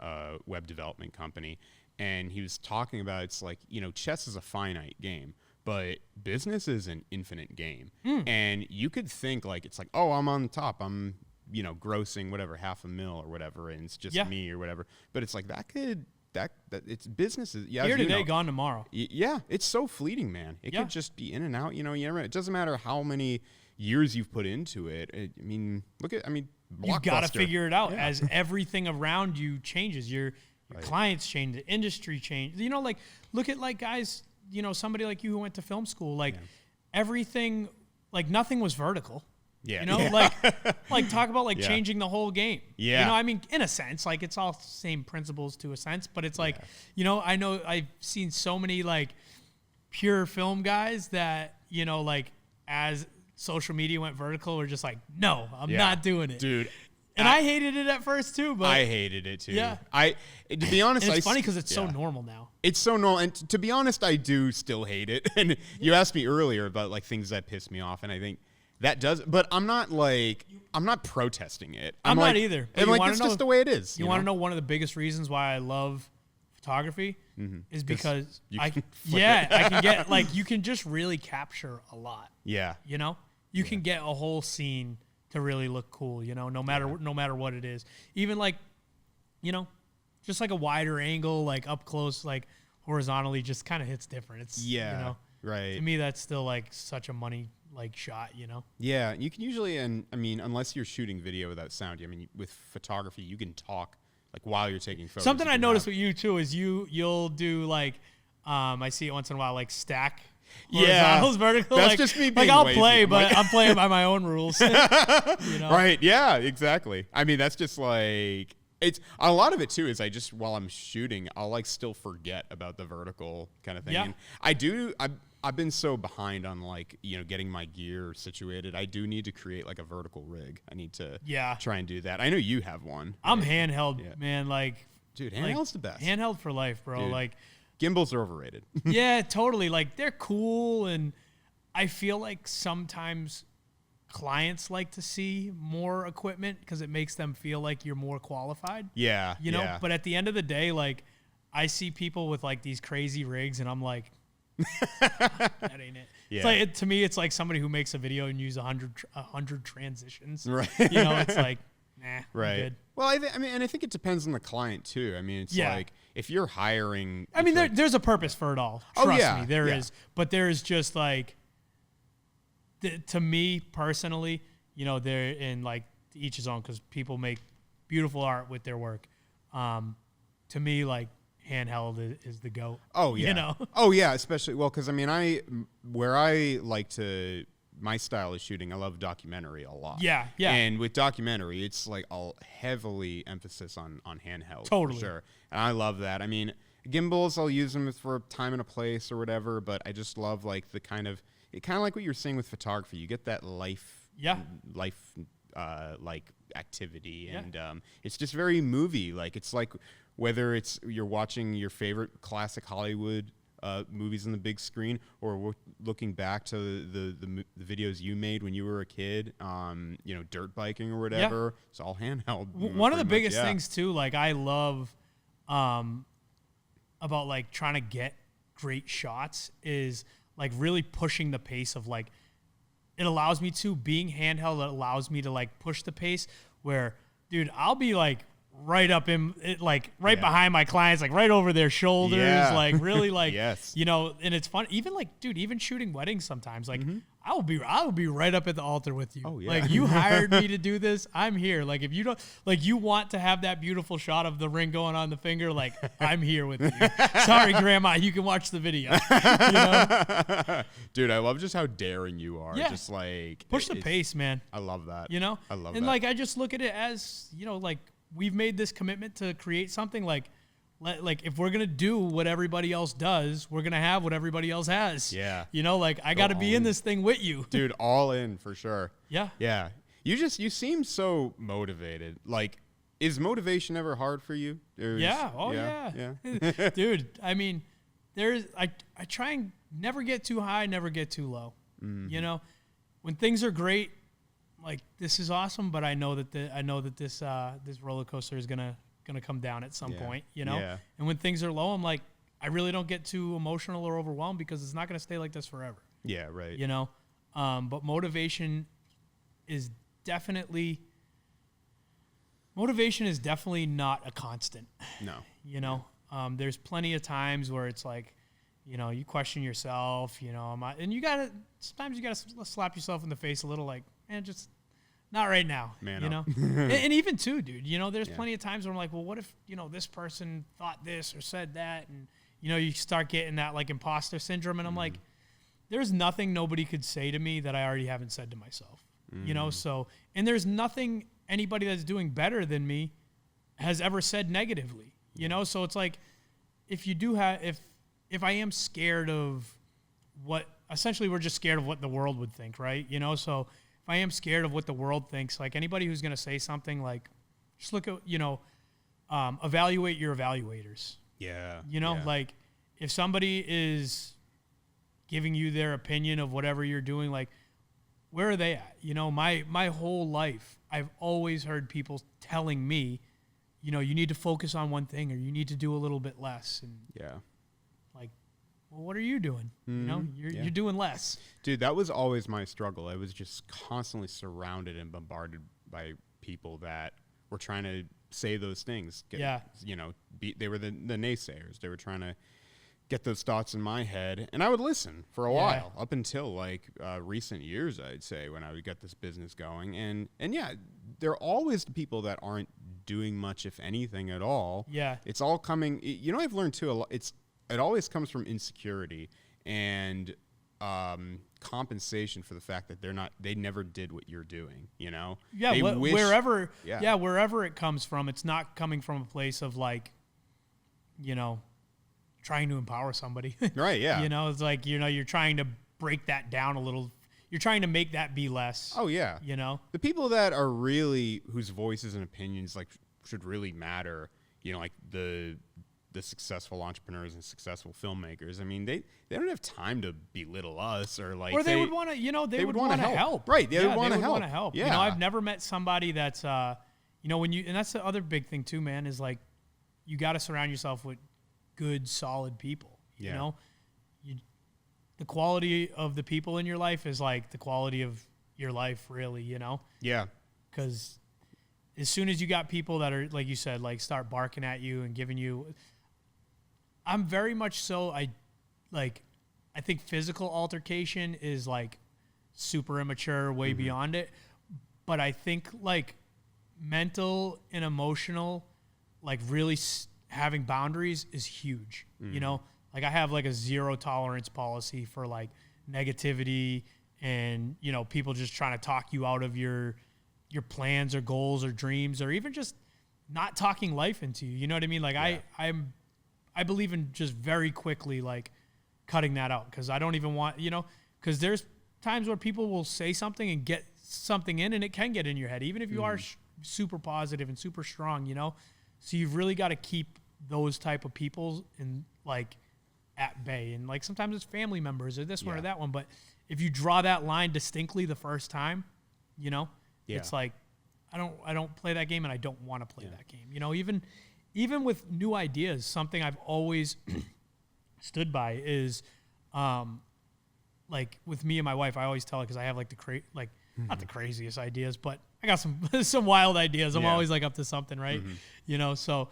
web development company. And he was talking about, it's like, you know, chess is a finite game, but business is an infinite game. And you could think like, it's like, oh, I'm on top. I'm, you know, grossing whatever, $500,000 or whatever. And it's just me or whatever. But it's like, that it's businesses. Yeah. Here today, gone tomorrow. Yeah. It's so fleeting, man. It could just be in and out, you know, it doesn't matter how many years you've put into it. You got to figure it out as everything around you changes. Your clients change, the industry changes. You know, like, look at like guys, you know, somebody like you who went to film school, like everything, like nothing was vertical. Yeah. You know, like talk about like changing the whole game. Yeah. You know, I mean, in a sense, like it's all same principles to a sense, but it's like, you know I've seen so many like pure film guys that, you know, like as social media went vertical, were just like, no, I'm not doing it. Dude. And I hated it at first too, but I hated it too. Yeah. To be honest, and it's funny because it's so normal now. It's so normal, and to be honest, I do still hate it. And you asked me earlier about like things that piss me off, and I think that does. But I'm not protesting it. I'm not either. I'm like, it's just the way it is. You want to know one of the biggest reasons why I love photography is because I can get like, you can just really capture a lot. Yeah. You know, you can get a whole scene to really look cool, you know, no matter what it is. Even like, you know, just like a wider angle, like up close, like horizontally, just kind of hits different. It's, you know, right. To me, that's still like such a money like shot, you know? Yeah. You can usually, and I mean, unless you're shooting video without sound, I mean, with photography, you can talk like while you're taking photos. Something I noticed with you too is you'll do like, I see it once in a while, like stack. Horizontals, vertical. That's like, just me being like I'll lazy. play, but I'm playing by my own rules. You know? Right. Yeah, exactly. I mean, that's just like, it's a lot of it too is I just, while I'm shooting, I'll like still forget about the vertical kind of thing. Yeah. And I've been so behind on like, you know, getting my gear situated. I do need to create like a vertical rig. I need to try and do that. I know you have one. I'm handheld, man. Like, dude, handheld's the best. Handheld for life, bro. Dude. Like, gimbals are overrated. Yeah, totally. Like, they're cool, and I feel like sometimes clients like to see more equipment because it makes them feel like you're more qualified. Yeah. You know, but at the end of the day, like, I see people with like these crazy rigs, and I'm like, that ain't it. Yeah. It's like, to me, it's like somebody who makes a video and use 100 transitions. Right. You know, it's like, nah, right. Good. Well, I think it depends on the client too. I mean, it's like if you're hiring. I mean, there's a purpose for it all. Trust me, there is. But there is just like, to me personally, you know, they're in like each his own, because people make beautiful art with their work. To me, like handheld is the GOAT. Oh yeah. You know? Oh yeah, especially because I mean where I like to my style is shooting. I love documentary a lot. Yeah, yeah. And with documentary, it's like a heavily emphasis on handheld. Totally. For sure. And I love that. I mean, gimbals, I'll use them for a time and a place or whatever, but I just love like the kind of like what you're saying with photography. You get that life like activity, and it's just very movie. Like it's like whether it's you're watching your favorite classic Hollywood movies on the big screen, or looking back to the videos you made when you were a kid, you know, dirt biking or whatever. It's all handheld. One of the biggest things too, like I love about like trying to get great shots is like really pushing the pace of like, it allows me to, being handheld, it allows me to like push the pace where, dude, I'll be like right up in it, like right behind my clients, like right over their shoulders, like really like, you know, and it's fun. Even like, dude, even shooting weddings sometimes, like I will be right up at the altar with you. Oh, yeah. Like you hired me to do this. I'm here. Like if you don't, like you want to have that beautiful shot of the ring going on the finger, like I'm here with you. Sorry, grandma, you can watch the video. You know? Dude, I love just how daring you are. Yeah. Just like push the pace, man. I love that. You know? I love that. And like, I just look at it as, you know, like we've made this commitment to create something like if we're going to do what everybody else does, we're going to have what everybody else has. Yeah. You know, like I got to be in this thing with you. Dude, all in for sure. Yeah. Yeah. You seem so motivated. Like, is motivation ever hard for you? Yeah. Oh yeah. Dude, I mean, I try and never get too high, never get too low. Mm-hmm. You know, when things are great, like this is awesome, but I know that this roller coaster is gonna come down at some point, you know? Yeah. And when things are low, I'm like, I really don't get too emotional or overwhelmed because it's not gonna stay like this forever. Yeah, right. You know? But motivation is definitely not a constant. No. You know? There's plenty of times where it's like, you know, you question yourself, you know, sometimes you gotta slap yourself in the face a little, like, man, just not right now, man, you know? and even too, dude, you know, there's plenty of times where I'm like, well, what if, you know, this person thought this or said that? And, you know, you start getting that like imposter syndrome. And I'm like, there's nothing nobody could say to me that I already haven't said to myself, you know? So, and there's nothing anybody that's doing better than me has ever said negatively, you know? So it's like, if you do have, if I am scared of what, essentially we're just scared of what the world would think, right? You know, so if I am scared of what the world thinks, like anybody who's going to say something, like just look at, you know, evaluate your evaluators. Yeah. You know, like if somebody is giving you their opinion of whatever you're doing, like where are they at? You know, my whole life, I've always heard people telling me, you know, you need to focus on one thing or you need to do a little bit less. And like, well, what are you doing? You know, you're doing less. Dude, that was always my struggle. I was just constantly surrounded and bombarded by people that were trying to say those things. You know, they were the naysayers. They were trying to get those thoughts in my head. And I would listen for a while, up until like recent years, I'd say, when I would get this business going. And yeah, there are always the people that aren't doing much, if anything at all. Yeah. It's all coming, you know, I've learned too, a lot, it always comes from insecurity and compensation for the fact that they never did what you're doing, you know? Yeah, wherever it comes from, it's not coming from a place of like, you know, trying to empower somebody. Right, yeah. You know, it's like, you know, you're trying to break that down a little. You're trying to make that be less. Oh, yeah. You know? The people that are really, whose voices and opinions like should really matter, you know, like the successful entrepreneurs and successful filmmakers. I mean, they don't have time to belittle us or like. Or they would want to, you know, they would want to help. Right. They would want to help. Yeah. You know, I've never met somebody that's, you know, and that's the other big thing too, man, is like, you got to surround yourself with good, solid people. You know, the quality of the people in your life is like the quality of your life, really, you know? Yeah. Because as soon as you got people that are, like you said, like start barking at you and giving you, I'm very much so, I think physical altercation is like super immature, way beyond it. But I think like mental and emotional, like really having boundaries is huge. You know, like I have like a 0 tolerance policy for like negativity and, you know, people just trying to talk you out of your plans or goals or dreams, or even just not talking life into you. You know what I mean? Like I believe in just very quickly like cutting that out, because I don't even want, you know, because there's times where people will say something and get something in, and it can get in your head, even if you are super positive and super strong, you know? So you've really got to keep those type of people in like at bay. And like sometimes it's family members or this one or that one. But if you draw that line distinctly the first time, you know, it's like, I don't play that game, and I don't want to play that game. You know, even with new ideas, something I've always stood by is, like with me and my wife, I always tell her, because I have like not the craziest ideas, but I got some wild ideas. I'm always like up to something, right? You know, so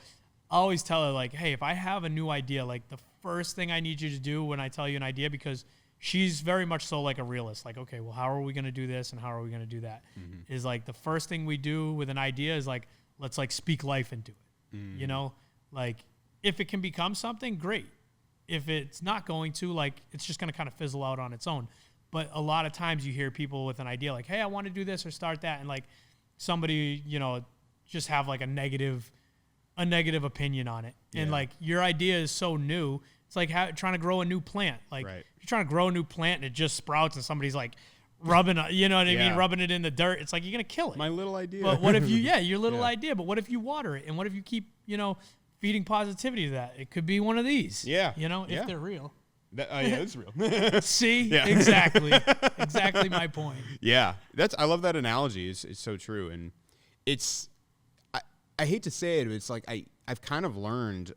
I always tell her like, hey, if I have a new idea, like the first thing I need you to do when I tell you an idea, because she's very much so like a realist, like, okay, well, how are we going to do this and how are we going to do that? Is like the first thing we do with an idea is like, let's like speak life into it. You know, like if it can become something, great. If it's not going to, like, it's just going to kind of fizzle out on its own. But a lot of times you hear people with an idea like, hey, I want to do this or start that. And like somebody, you know, just have like a negative opinion on it. And like your idea is so new. It's like trying to grow a new plant. Like if you're trying to grow a new plant and it just sprouts and somebody's like rubbing, you know what I mean? Rubbing it in the dirt. It's like, you're going to kill it. My little idea. But what if you, your little idea, but what if you water it? And what if you keep, you know, feeding positivity to that? It could be one of these. You know, if they're real. It's real. See? Exactly. Exactly my point. Yeah. I love that analogy. It's so true. And it's, I hate to say it, but it's like I've kind of learned,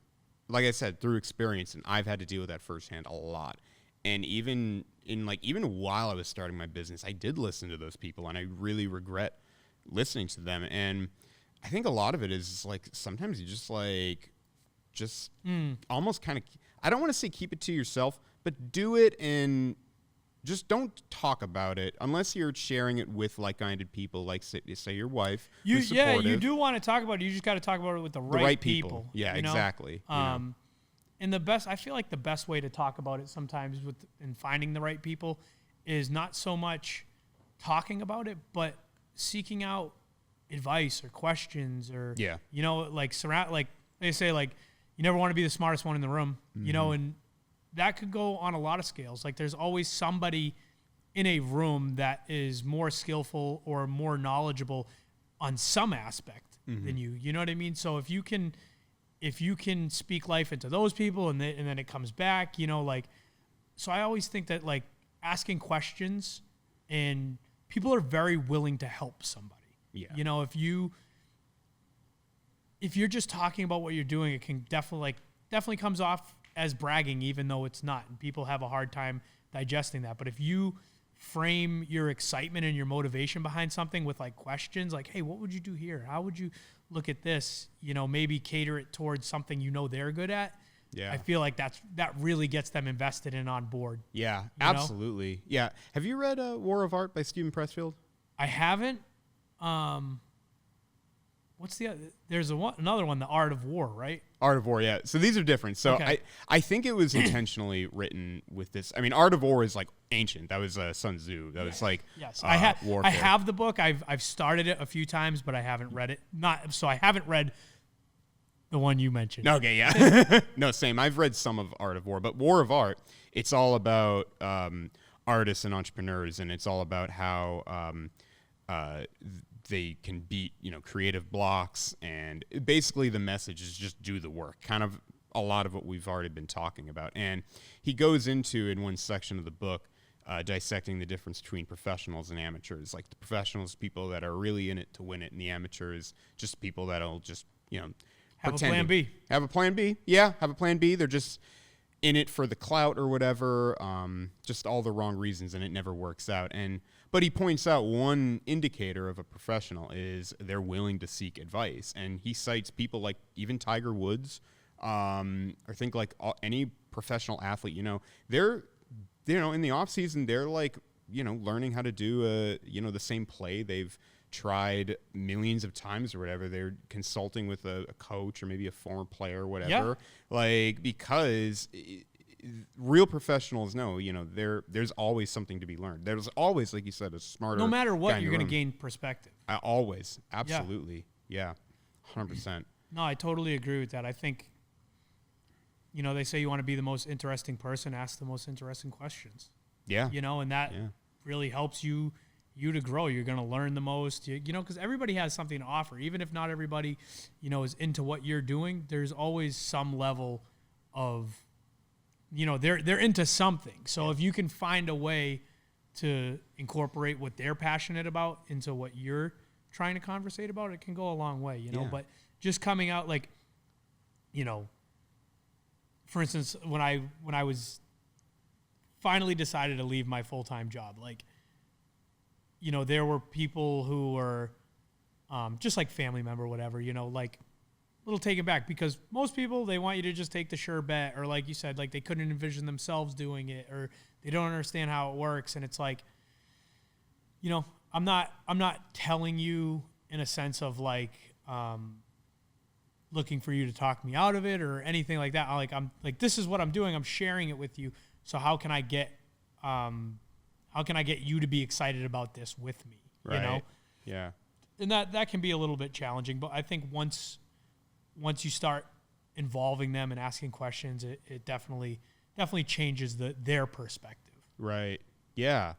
like I said, through experience, and I've had to deal with that firsthand a lot. And even while I was starting my business, I did listen to those people, and I really regret listening to them. And I think a lot of it is like sometimes you just almost kind of, I don't want to say keep it to yourself, but do it and just don't talk about it unless you're sharing it with like-minded people, like say your wife. You do want to talk about it. You just got to talk about it with the right people. Yeah, you know? exactly. And I feel like the best way to talk about it sometimes in finding the right people is not so much talking about it, but seeking out advice or questions or, you know, like like they say, like, you never want to be the smartest one in the room, you know, and that could go on a lot of scales. Like there's always somebody in a room that is more skillful or more knowledgeable on some aspect than you. You know what I mean? So if you can speak life into those people and then it comes back, you know, like, so I always think that like asking questions, and people are very willing to help somebody. Yeah. You know, if you're just talking about what you're doing, it can definitely comes off as bragging, even though it's not. And people have a hard time digesting that. But if you frame your excitement and your motivation behind something with like questions, like, hey, what would you do here? How would you look at this? You know, maybe cater it towards something you know they're good at. Yeah. I feel like that really gets them invested and on board. Yeah, absolutely. Know? Yeah. Have you read War of Art by Stephen Pressfield? I haven't. What's the other? There's another one, The Art of War, right? Art of War, yeah. So these are different. So okay. I think it was intentionally written with this. I mean, Art of War is like ancient. That was Sun Tzu. That was like I have the book. I've started it a few times, but I haven't read it. I haven't read the one you mentioned. Okay, yeah. No, same. I've read some of Art of War, but War of Art, it's all about artists and entrepreneurs, and it's all about how they can beat, you know, creative blocks, and basically the message is just do the work, kind of a lot of what we've already been talking about. And he goes into, in one section of the book, dissecting the difference between professionals and amateurs. Like the professionals, people that are really in it to win it, and the amateurs, just people that'll just, you know, have a plan B. Have a plan B. Yeah, have a plan B. They're just in it for the clout or whatever, just all the wrong reasons, and it never works out. But he points out one indicator of a professional is they're willing to seek advice. And he cites people like even Tiger Woods, or think like any professional athlete, you know, they're, you know, in the off season, they're like learning how to do the same play they've tried millions of times or whatever. They're consulting with a coach or maybe a former player or whatever. Because real professionals know, there's always something to be learned. There's always, like you said, a smarter no matter what, guy you're going to gain perspective. Always. Absolutely. Yeah. 100%. No, I totally agree with that. I think, they say you want to be the most interesting person, ask the most interesting questions. Yeah. And that really helps you to grow. You're going to learn the most, because everybody has something to offer. Even if not everybody, is into what you're doing, there's always some level of, they're into something. So if you can find a way to incorporate what they're passionate about into what you're trying to conversate about, it can go a long way, but just coming out like, for instance, when I was finally decided to leave my full-time job, like, there were people who were just like family member, whatever, like a little taken back, because most people, they want you to just take the sure bet, or like you said, like they couldn't envision themselves doing it, or they don't understand how it works. And it's like, I'm not telling you in a sense of like looking for you to talk me out of it or anything like that. I'm like, this is what I'm doing. I'm sharing it with you. So how can I get you to be excited about this with me? Right. Yeah. And that can be a little bit challenging, but I think once you start involving them and asking questions, it definitely changes their perspective. Right. Yeah.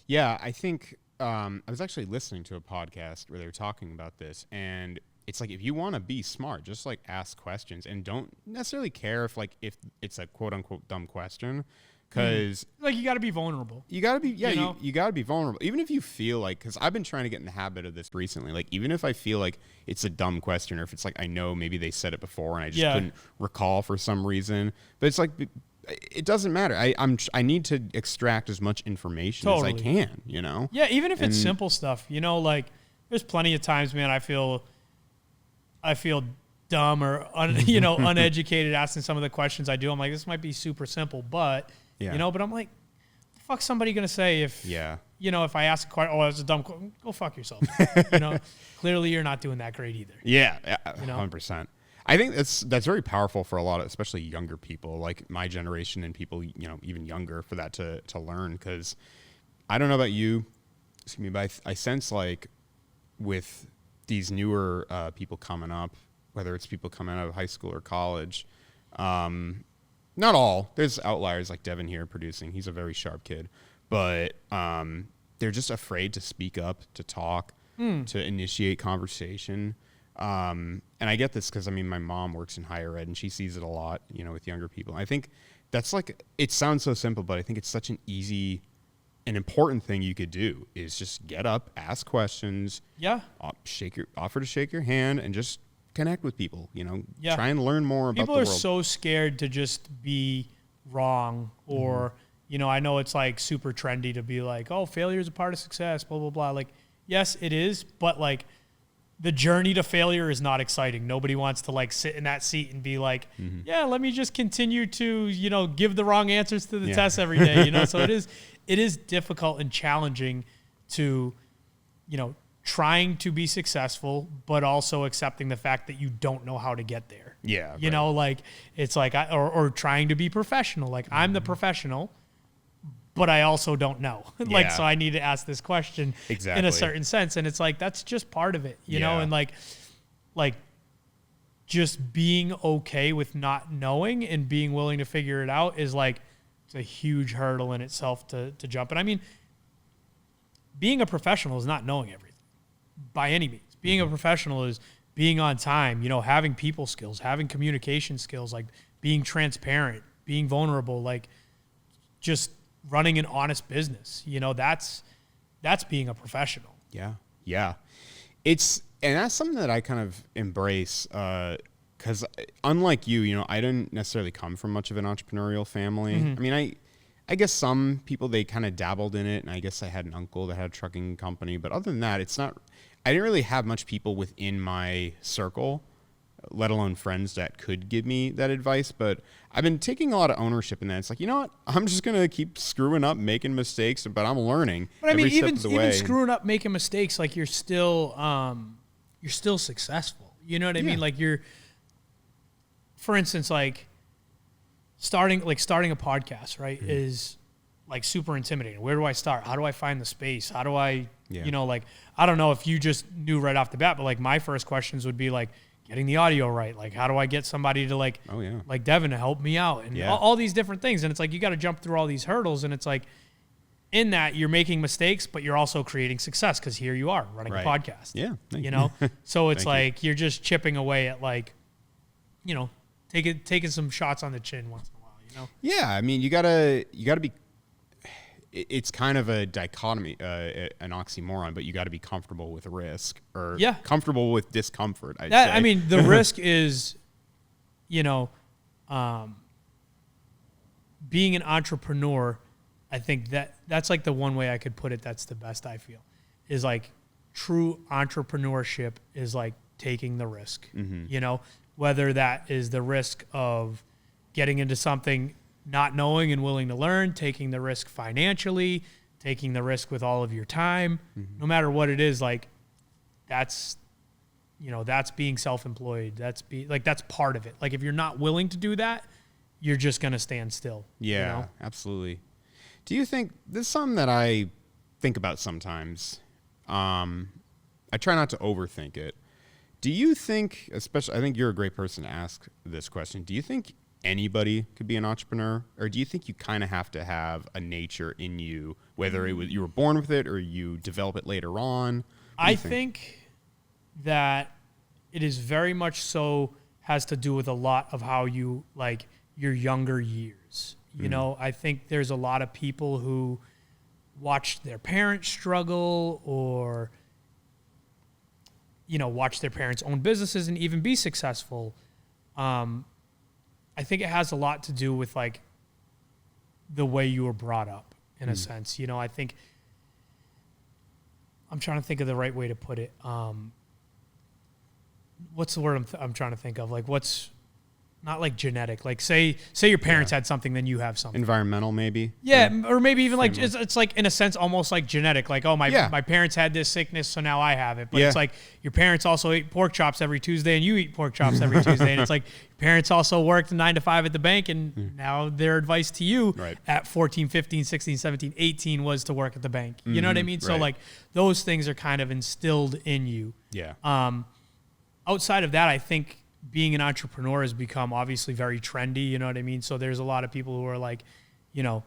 Yeah. I think I was actually listening to a podcast where they were talking about this, and it's like, if you want to be smart, just like ask questions and don't necessarily care if it's a quote unquote dumb question. Because like, you got to be vulnerable. You got to be, you got to be vulnerable. Even if you feel like, because I've been trying to get in the habit of this recently. Like, even if I feel like it's a dumb question, or if it's like I know maybe they said it before and I just couldn't recall for some reason, but it's like, it doesn't matter. I need to extract as much information as I can. Yeah, even if it's simple stuff. Like, there's plenty of times, man, I feel dumb or uneducated asking some of the questions I do. I'm like, this might be super simple, but. But I'm like, the fuck's somebody going to say if, if I ask a question, that's a dumb question, go fuck yourself. Clearly you're not doing that great either. Yeah, 100%. I think that's very powerful for a lot of, especially younger people, like my generation and people, even younger, for that to learn. Because I don't know about you, but I sense like with these newer people coming up, whether it's people coming out of high school or college, not all. There's outliers like Devin here producing. He's a very sharp kid. But they're just afraid to speak up, to talk, to initiate conversation. And I get this because, my mom works in higher ed, and she sees it a lot, with younger people. I think that's like, it sounds so simple, but I think it's such an easy and important thing you could do is just get up, ask questions. Yeah. Offer to shake your hand and just connect with people, try and learn more about the world. People are so scared to just be wrong, or, I know it's like super trendy to be like, oh, failure is a part of success, blah, blah, blah. Like, yes, it is. But like, the journey to failure is not exciting. Nobody wants to like sit in that seat and be like, yeah, let me just continue to, give the wrong answers to the test every day. So it is difficult and challenging to, trying to be successful, but also accepting the fact that you don't know how to get there. Yeah. Like, it's like, or trying to be professional. Like, I'm the professional, but I also don't know. So I need to ask this question in a certain sense. And it's like, that's just part of it, you know? And like just being okay with not knowing and being willing to figure it out is like, it's a huge hurdle in itself to jump. And being a professional is not knowing everything by any means. Being a professional is being on time, having people skills, having communication skills, like being transparent, being vulnerable, like just running an honest business. That's being a professional. Yeah. Yeah. And that's something that I kind of embrace, because unlike you, I didn't necessarily come from much of an entrepreneurial family. I guess some people, they kind of dabbled in it, and I guess I had an uncle that had a trucking company. But other than that, I didn't really have much people within my circle let alone friends that could give me that advice. But I've been taking a lot of ownership in that. It's like, you know what? I'm just going to keep screwing up, making mistakes, but I'm learning. But I mean, every step of the even way. screwing up, making mistakes, like you're still successful. You know what I mean? Like for instance, like starting a podcast, right, is like super intimidating. Where do I start? How do I find the space? How do I, like, I don't know if you just knew right off the bat, but like my first questions would be like getting the audio right. Like, how do I get somebody to like Devin to help me out and all these different things. And it's like, you got to jump through all these hurdles. And it's like, in that you're making mistakes, but you're also creating success. Cause here you are running a podcast, so it's like, you're just chipping away at like, taking some shots on the chin once in a while, Yeah. I mean, you gotta be, it's kind of a dichotomy, an oxymoron, but you got to be comfortable with risk or comfortable with discomfort. I'd say. I mean, the risk is, being an entrepreneur. I think that's like the one way I could put it. That's the best I feel is like true entrepreneurship is like taking the risk, whether that is the risk of getting into something not knowing and willing to learn, taking the risk financially, taking the risk with all of your time, no matter what it is, like that's being self-employed. That's part of it. Like if you're not willing to do that, you're just going to stand still. Yeah, absolutely. Do you think this is something that I think about sometimes? I try not to overthink it. Do you think, especially, I think you're a great person to ask this question. Do you think anybody could be an entrepreneur, or do you think you kind of have to have a nature in you, whether it was you were born with it or you develop it later on? I think that it is very much so has to do with a lot of how you like your younger years. I think there's a lot of people who watch their parents struggle or watch their parents own businesses and even be successful. I think it has a lot to do with like the way you were brought up in a sense. I think I'm trying to think of the right way to put it. What's the word I'm trying to think of? Like what's not like genetic, like say your parents had something, then you have something. Environmental, maybe. Yeah, or maybe even like it's like in a sense almost like genetic. Like my parents had this sickness, so now I have it. But it's like your parents also ate pork chops every Tuesday, and you eat pork chops every Tuesday, and it's like your parents also worked 9 to 5 at the bank, and now their advice to you at 14, 15, 16, 17, 18 was to work at the bank. You know what I mean? So like those things are kind of instilled in you. Yeah. Outside of that, I think being an entrepreneur has become obviously very trendy, you know what I mean? So there's a lot of people who are like, I'm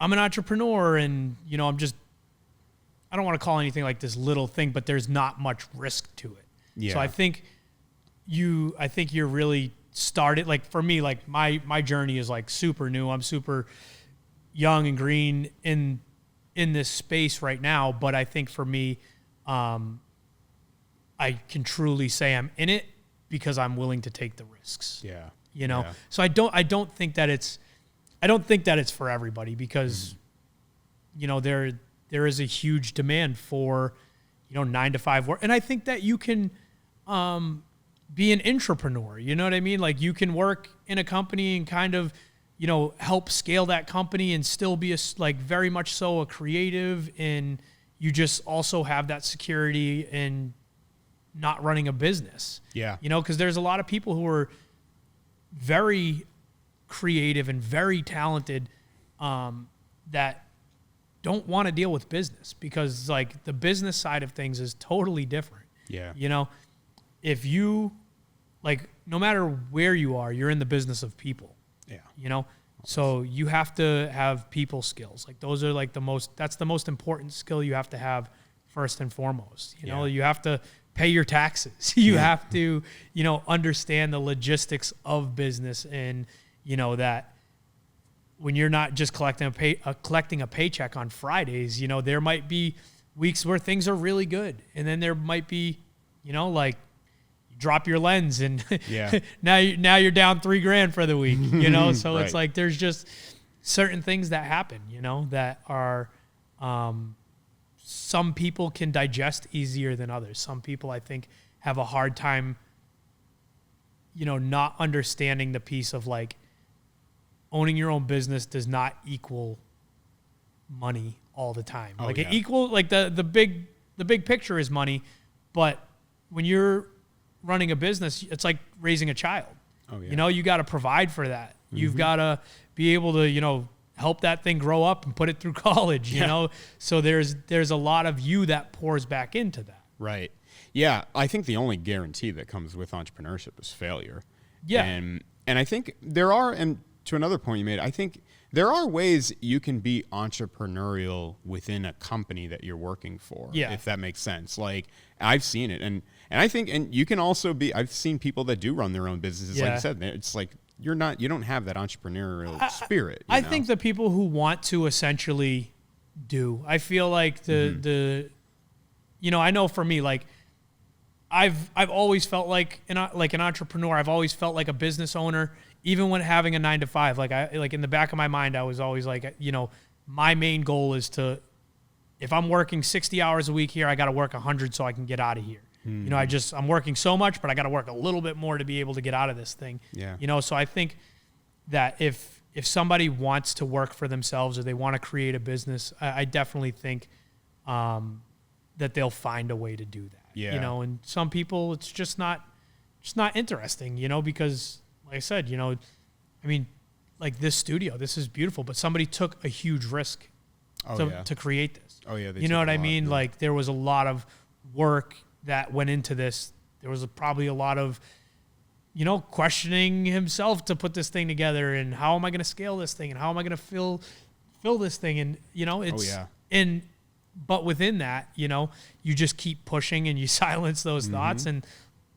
an entrepreneur and, I don't want to call anything like this little thing, but there's not much risk to it. Yeah. So I think you're really started, like for me, like my journey is like super new. I'm super young and green in this space right now. But I think for me, I can truly say I'm in it because I'm willing to take the risks. Yeah. So I don't think that it's for everybody because, there is a huge demand for, 9 to 5 work. And I think that you can, be an entrepreneur, you know what I mean? Like you can work in a company and kind of, help scale that company and still be very much so a creative, and you just also have that security in not running a business. Yeah. Because there's a lot of people who are very creative and very talented that don't want to deal with business because like the business side of things is totally different. Yeah. If you like, no matter where you are, you're in the business of people. Yeah. So you have to have people skills. Like those are like that's the most important skill you have to have first and foremost. You have to pay your taxes. You have to, understand the logistics of business and, that when you're not just collecting a paycheck on Fridays, there might be weeks where things are really good. And then there might be, like you drop your lens and now you're down $3,000 for the week, So it's like, there's just certain things that happen, that are, some people can digest easier than others. Some people, I think, have a hard time not understanding the piece of like owning your own business does not equal money all the time. Oh, like yeah. it equal like the big picture is money, but when you're running a business, it's like raising a child. Oh, yeah. You got to provide for that. You've got to be able to, help that thing grow up and put it through college, you know? So there's a lot of you that pours back into that. Right. Yeah. I think the only guarantee that comes with entrepreneurship is failure. Yeah. And I think there are, and to another point you made, I think there are ways you can be entrepreneurial within a company that you're working for, if that makes sense. Like I've seen it. And I think, and you can also I've seen people that do run their own businesses. Like I said, it's like, you don't have that entrepreneurial spirit. I think the people who want to essentially do, I feel like I know for me, like I've always felt like an entrepreneur. I've always felt like a business owner, even when having a 9-to-5. Like in the back of my mind, I was always like, my main goal is if I'm working 60 hours a week here, I got to work 100 so I can get out of here. I'm working so much, but I got to work a little bit more to be able to get out of this thing. Yeah. So I think that if somebody wants to work for themselves or they want to create a business, I definitely think that they'll find a way to do that. Yeah. And some people it's just not interesting, because like I said, like this studio, this is beautiful, but somebody took a huge risk to create this. Oh yeah. You know what I mean? Yeah. Like there was a lot of work that went into this. There was probably a lot of, questioning himself to put this thing together, and how am I going to scale this thing, and how am I going to fill this thing, and it's but within that, you just keep pushing and you silence those thoughts, and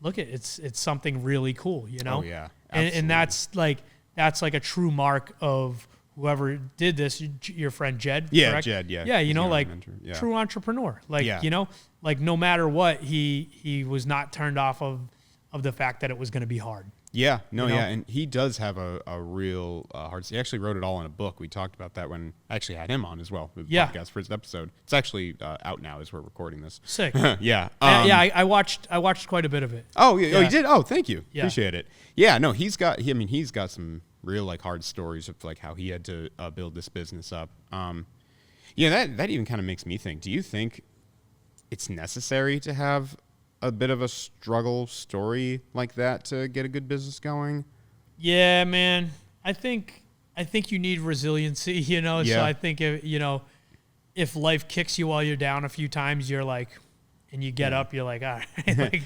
look at it's something really cool, Oh yeah, and that's like a true mark of whoever did this, your friend Jed. Yeah, correct? Jed. Yeah. Yeah, like true entrepreneur. Like like no matter what, he was not turned off of the fact that it was going to be hard. Yeah, no, yeah, and he does have a real hard. He actually wrote it all in a book. We talked about that when I actually had him on as well. With the podcast for his episode. It's actually out now as we're recording this. Sick. Yeah, I watched quite a bit of it. Oh yeah, oh you did. Oh, thank you. Yeah. Appreciate it. Yeah, no, he's got some real like hard stories of like how he had to build this business up. That even kind of makes me think. Do you think it's necessary to have a bit of a struggle story like that to get a good business going? Yeah, man. I think you need resiliency, So I think if life kicks you while you're down a few times, you're like, and you get up, you're like, all right.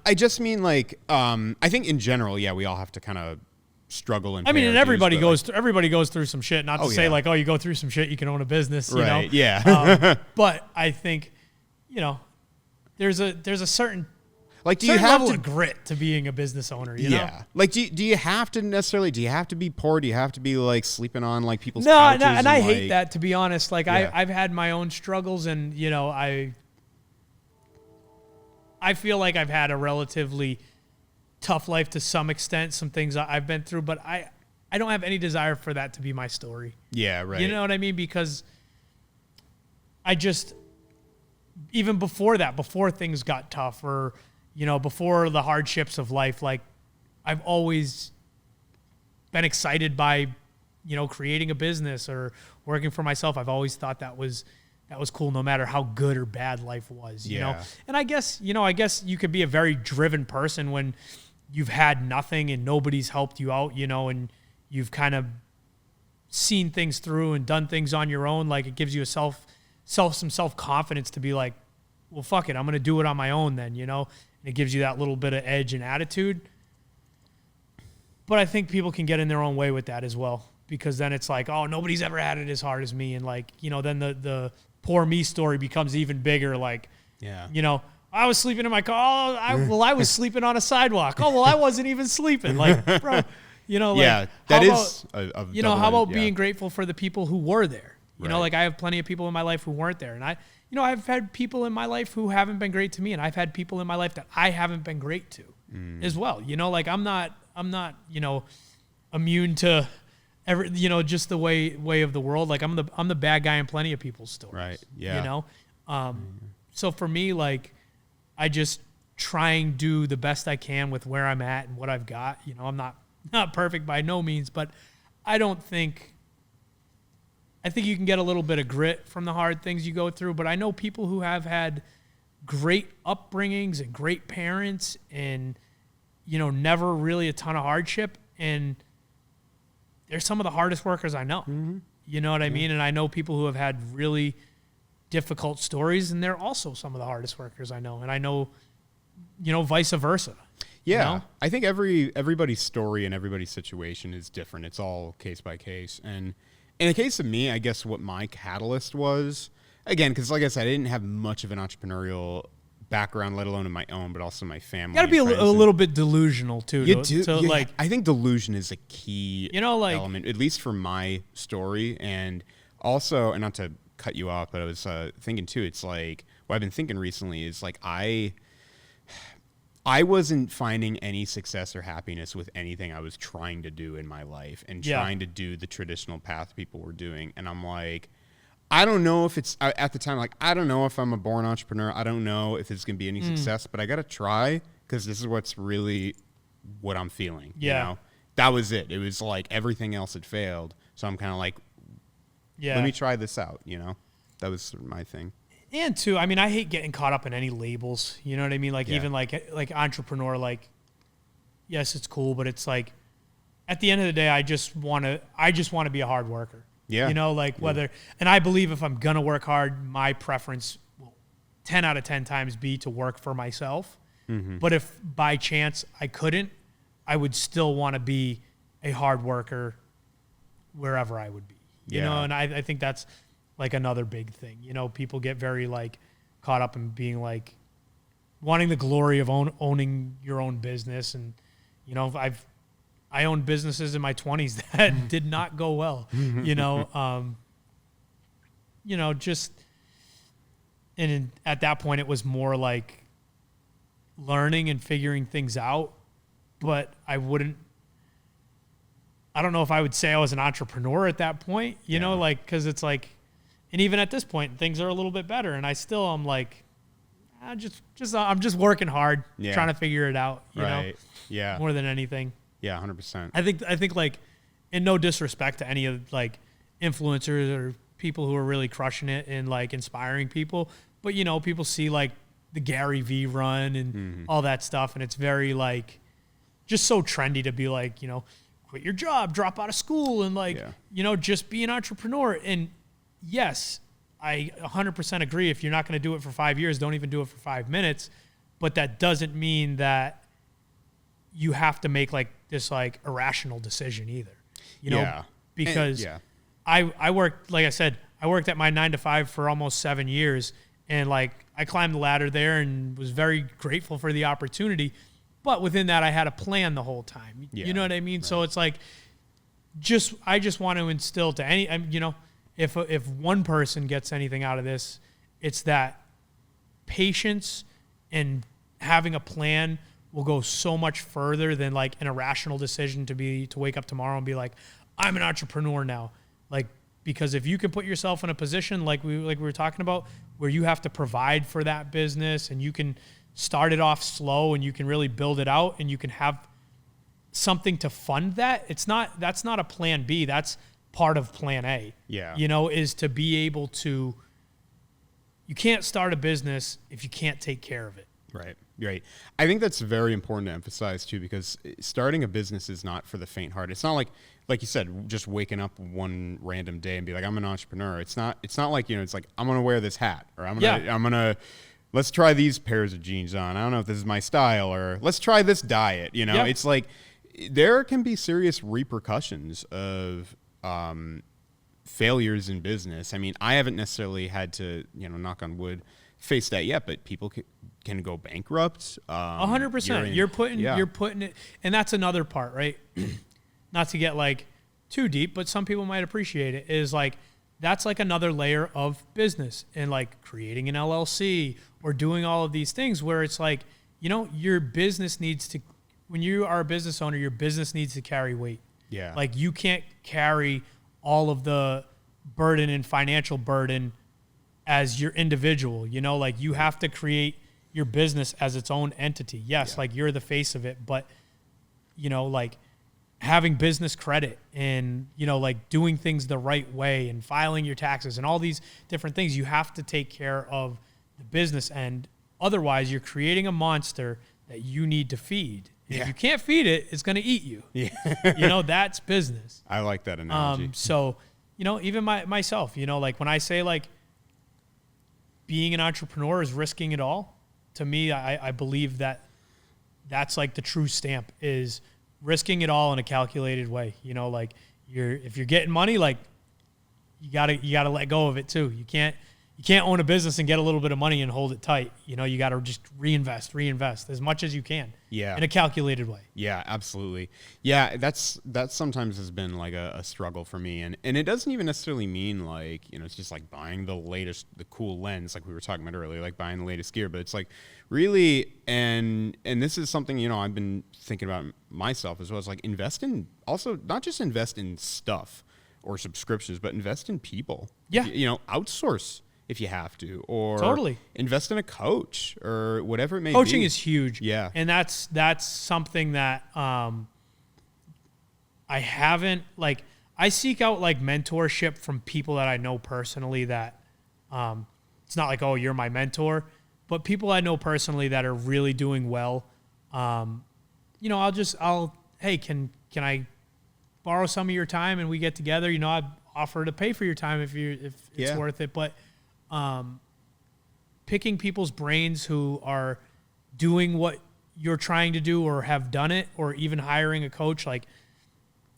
I just mean like, I think in general, we all have to kind of struggle and everybody goes through some shit. Not to say like, oh, you go through some shit, you can own a business, right? Yeah. But I think, there's a certain like, do you have level of grit to being a business owner? You know? Like, do you have to necessarily? Do you have to be poor? Do you have to be like sleeping on like people's couches? No, and I hate that, to be honest. Like I've had my own struggles, and I feel like I've had a relatively tough life to some extent. Some things I've been through, but I don't have any desire for that to be my story. Yeah, right. You know what I mean? Because I just, even before that, before things got tough, or before the hardships of life, like I've always been excited by, creating a business or working for myself. I've always thought that was cool, no matter how good or bad life was, you know? And I guess you could be a very driven person when you've had nothing and nobody's helped you out, and you've kind of seen things through and done things on your own. Like it gives you some self-confidence to be like, well, fuck it, I'm going to do it on my own then, and it gives you that little bit of edge and attitude. But I think people can get in their own way with that as well, because then it's like, oh, nobody's ever had it as hard as me. And like, then the poor me story becomes even bigger. Like, I was sleeping in my car. Oh, I was sleeping on a sidewalk. Oh, well, I wasn't even sleeping. Like, bro, like, how about being grateful for the people who were there? You know, like I have plenty of people in my life who weren't there. And I've had people in my life who haven't been great to me, and I've had people in my life that I haven't been great to as well. Like I'm not, immune to just the way of the world. Like I'm the bad guy in plenty of people's stories. Right. Yeah. So for me, like, I just trying to do the best I can with where I'm at and what I've got. You know, I'm not perfect by no means, but I think you can get a little bit of grit from the hard things you go through. But I know people who have had great upbringings and great parents and, you know, never really a ton of hardship. And they're some of the hardest workers I know. Mm-hmm. You know what I mean? And I know people who have had really difficult stories, and they're also some of the hardest workers I know. And I know, you know, vice versa. Yeah. You know? I think everybody's story and everybody's situation is different. It's all case by case. And in the case of me, I guess what my catalyst was, again, because like I said, I didn't have much of an entrepreneurial background, let alone in my own, but also my family. You got to be a little bit delusional too. Like, I think delusion is a key, you know, like, element, at least for my story. And also, and not to cut you off, but I was thinking too, it's like, what I've been thinking recently is like, I wasn't finding any success or happiness with anything I was trying to do in my life and trying to do the traditional path people were doing. And I'm like, I don't know if it's, at the time, like, I don't know if I'm a born entrepreneur. I don't know if it's going to be any success, but I got to try because this is what's really what I'm feeling. Yeah. You know? That was it. It was like everything else had failed. So I'm kind of like, let me try this out, you know? That was my thing. And too, I mean, I hate getting caught up in any labels. You know what I mean? Like even like entrepreneur, like, yes, it's cool, but it's like, at the end of the day, I just want to be a hard worker. Yeah. You know, like whether, and I believe if I'm going to work hard, my preference will 10 out of 10 times be to work for myself. Mm-hmm. But if by chance I couldn't, I would still want to be a hard worker wherever I would be, you know? And I think that's like another big thing. You know, people get very like caught up in being like wanting the glory of owning your own business. And, you know, I owned businesses in my 20s that did not go well, you know, just, and at that point it was more like learning and figuring things out, but I don't know if I would say I was an entrepreneur at that point, you know, like, cause it's like, and even at this point things are a little bit better. And I'm like, I'm just working hard, trying to figure it out, you know, more than anything. Yeah, 100%. I think like, in no disrespect to any of like influencers or people who are really crushing it and like inspiring people, but you know, people see like the Gary V run and all that stuff, and it's very like just so trendy to be like, you know, quit your job, drop out of school, and like, you know, just be an entrepreneur. And yes, I 100% agree. If you're not going to do it for 5 years, don't even do it for 5 minutes. But that doesn't mean that you have to make like this like irrational decision either, you know, because I worked, like I said, I worked at my 9-to-5 for almost 7 years, and like I climbed the ladder there and was very grateful for the opportunity. But within that, I had a plan the whole time. You know what I mean? Right. So it's like, I just want to instill to any, you know, if one person gets anything out of this, it's that patience and having a plan will go so much further than like an irrational decision to wake up tomorrow and be like, I'm an entrepreneur now. Like, because if you can put yourself in a position like we were talking about, where you have to provide for that business and you can start it off slow and you can really build it out and you can have something to fund that, that's not a plan B. That's part of plan A. Yeah. You know, is to be able to, you can't start a business if you can't take care of it. Right. Right. I think that's very important to emphasize too, because starting a business is not for the faint-hearted. It's not like you said, just waking up one random day and be like, I'm an entrepreneur. It's not like, you know, it's like, I'm going to wear this hat, or I'm going to, let's try these pairs of jeans on. I don't know if this is my style, or let's try this diet. You know, it's like, there can be serious repercussions of failures in business. I mean, I haven't necessarily had to, you know, knock on wood, face that yet, but people can go bankrupt. 100%. You're putting it, and that's another part, right? Not to get like too deep, but some people might appreciate it, is like, that's like another layer of business, and like creating an LLC or doing all of these things where it's like, you know, your business needs to, when you are a business owner, your business needs to carry weight. Yeah. Like, you can't carry all of the burden and financial burden as your individual, you know, like you have to create your business as its own entity. Yes, like you're the face of it, but you know, like having business credit and, you know, like doing things the right way and filing your taxes and all these different things, you have to take care of the business end. Otherwise, you're creating a monster that you need to feed. And if you can't feed it, it's going to eat you. Yeah. You know, that's business. I like that analogy. So, you know, even myself, you know, like when I say like being an entrepreneur is risking it all, to me, I believe that that's like the true stamp is risking it all in a calculated way. You know, like if you're getting money, like you gotta let go of it too. You can't own a business and get a little bit of money and hold it tight. You know, you got to just reinvest as much as you can. Yeah. In a calculated way. Yeah, absolutely. Yeah, that sometimes has been like a struggle for me. And it doesn't even necessarily mean like, you know, it's just like buying the cool lens, like we were talking about earlier, like buying the latest gear. But it's like really, and this is something, you know, I've been thinking about myself as well. It's like not just invest in stuff or subscriptions, but invest in people. Yeah. You know, outsource if you have to, or totally invest in a coach or whatever it may be. Coaching is huge. Yeah. And that's something that I haven't, like, I seek out like mentorship from people that I know personally that it's not like, oh, you're my mentor, but people I know personally that are really doing well. You know, hey, can I borrow some of your time and we get together? You know, I'd offer to pay for your time if it's worth it. But picking people's brains who are doing what you're trying to do or have done it, or even hiring a coach, like,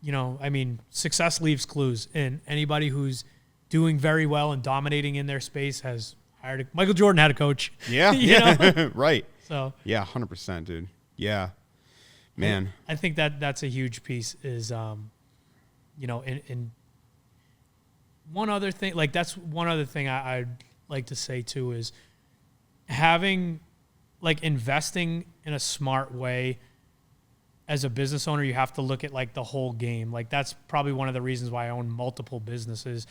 you know, I mean, success leaves clues, and anybody who's doing very well and dominating in their space has hired Michael Jordan had a coach. Yeah. You know? Right. So yeah, 100%, dude. Yeah, man. I think that's a huge piece is, you know, and one other thing, like that's one other thing I'd like to say too is having, like, investing in a smart way. As a business owner, you have to look at like the whole game. Like that's probably one of the reasons why I own multiple businesses.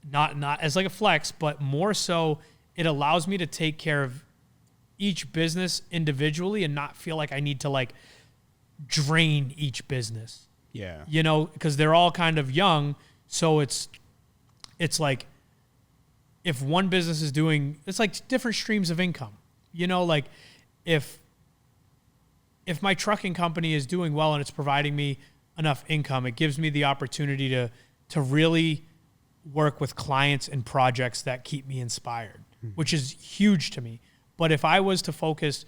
Not as like a flex, but more so it allows me to take care of each business individually and not feel like I need to like drain each business. Yeah. You know, because they're all kind of young. So it's like if one business is doing, it's like different streams of income. You know, like if my trucking company is doing well and it's providing me enough income, it gives me the opportunity to really work with clients and projects that keep me inspired, which is huge to me. But if I was to focus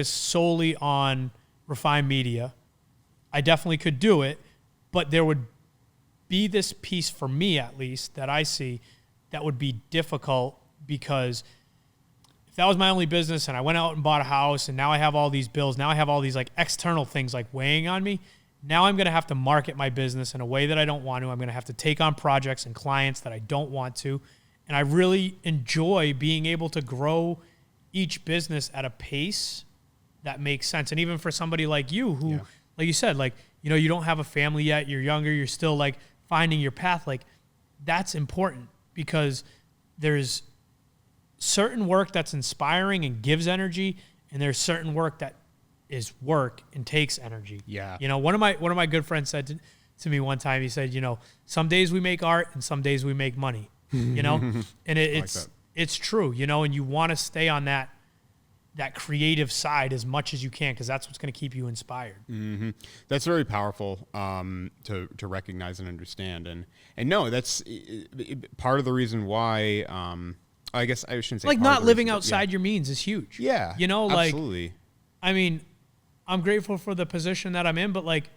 solely on refined media, I definitely could do it, but there would be this piece for me, at least, that I see that would be difficult, because if that was my only business and I went out and bought a house and now I have all these bills, now I have all these like external things like weighing on me, now I'm going to have to market my business in a way that I don't want to. I'm going to have to take on projects and clients that I don't want to. And I really enjoy being able to grow each business at a pace that makes sense. And even for somebody like you who, like you said, like, you know, you don't have a family yet, you're younger, you're still like finding your path. Like that's important, because there's certain work that's inspiring and gives energy, and there's certain work that is work and takes energy. Yeah. You know, one of my good friends said to me one time, he said, you know, some days we make art and some days we make money, you know, and it's true, you know, and you want to stay on that creative side as much as you can, because that's what's going to keep you inspired. Mm-hmm. That's very powerful to recognize and understand. And no, that's part of the reason why, I guess I shouldn't say like not living outside your means is huge. Yeah. You know, like, absolutely. I mean, I'm grateful for the position that I'm in, but like,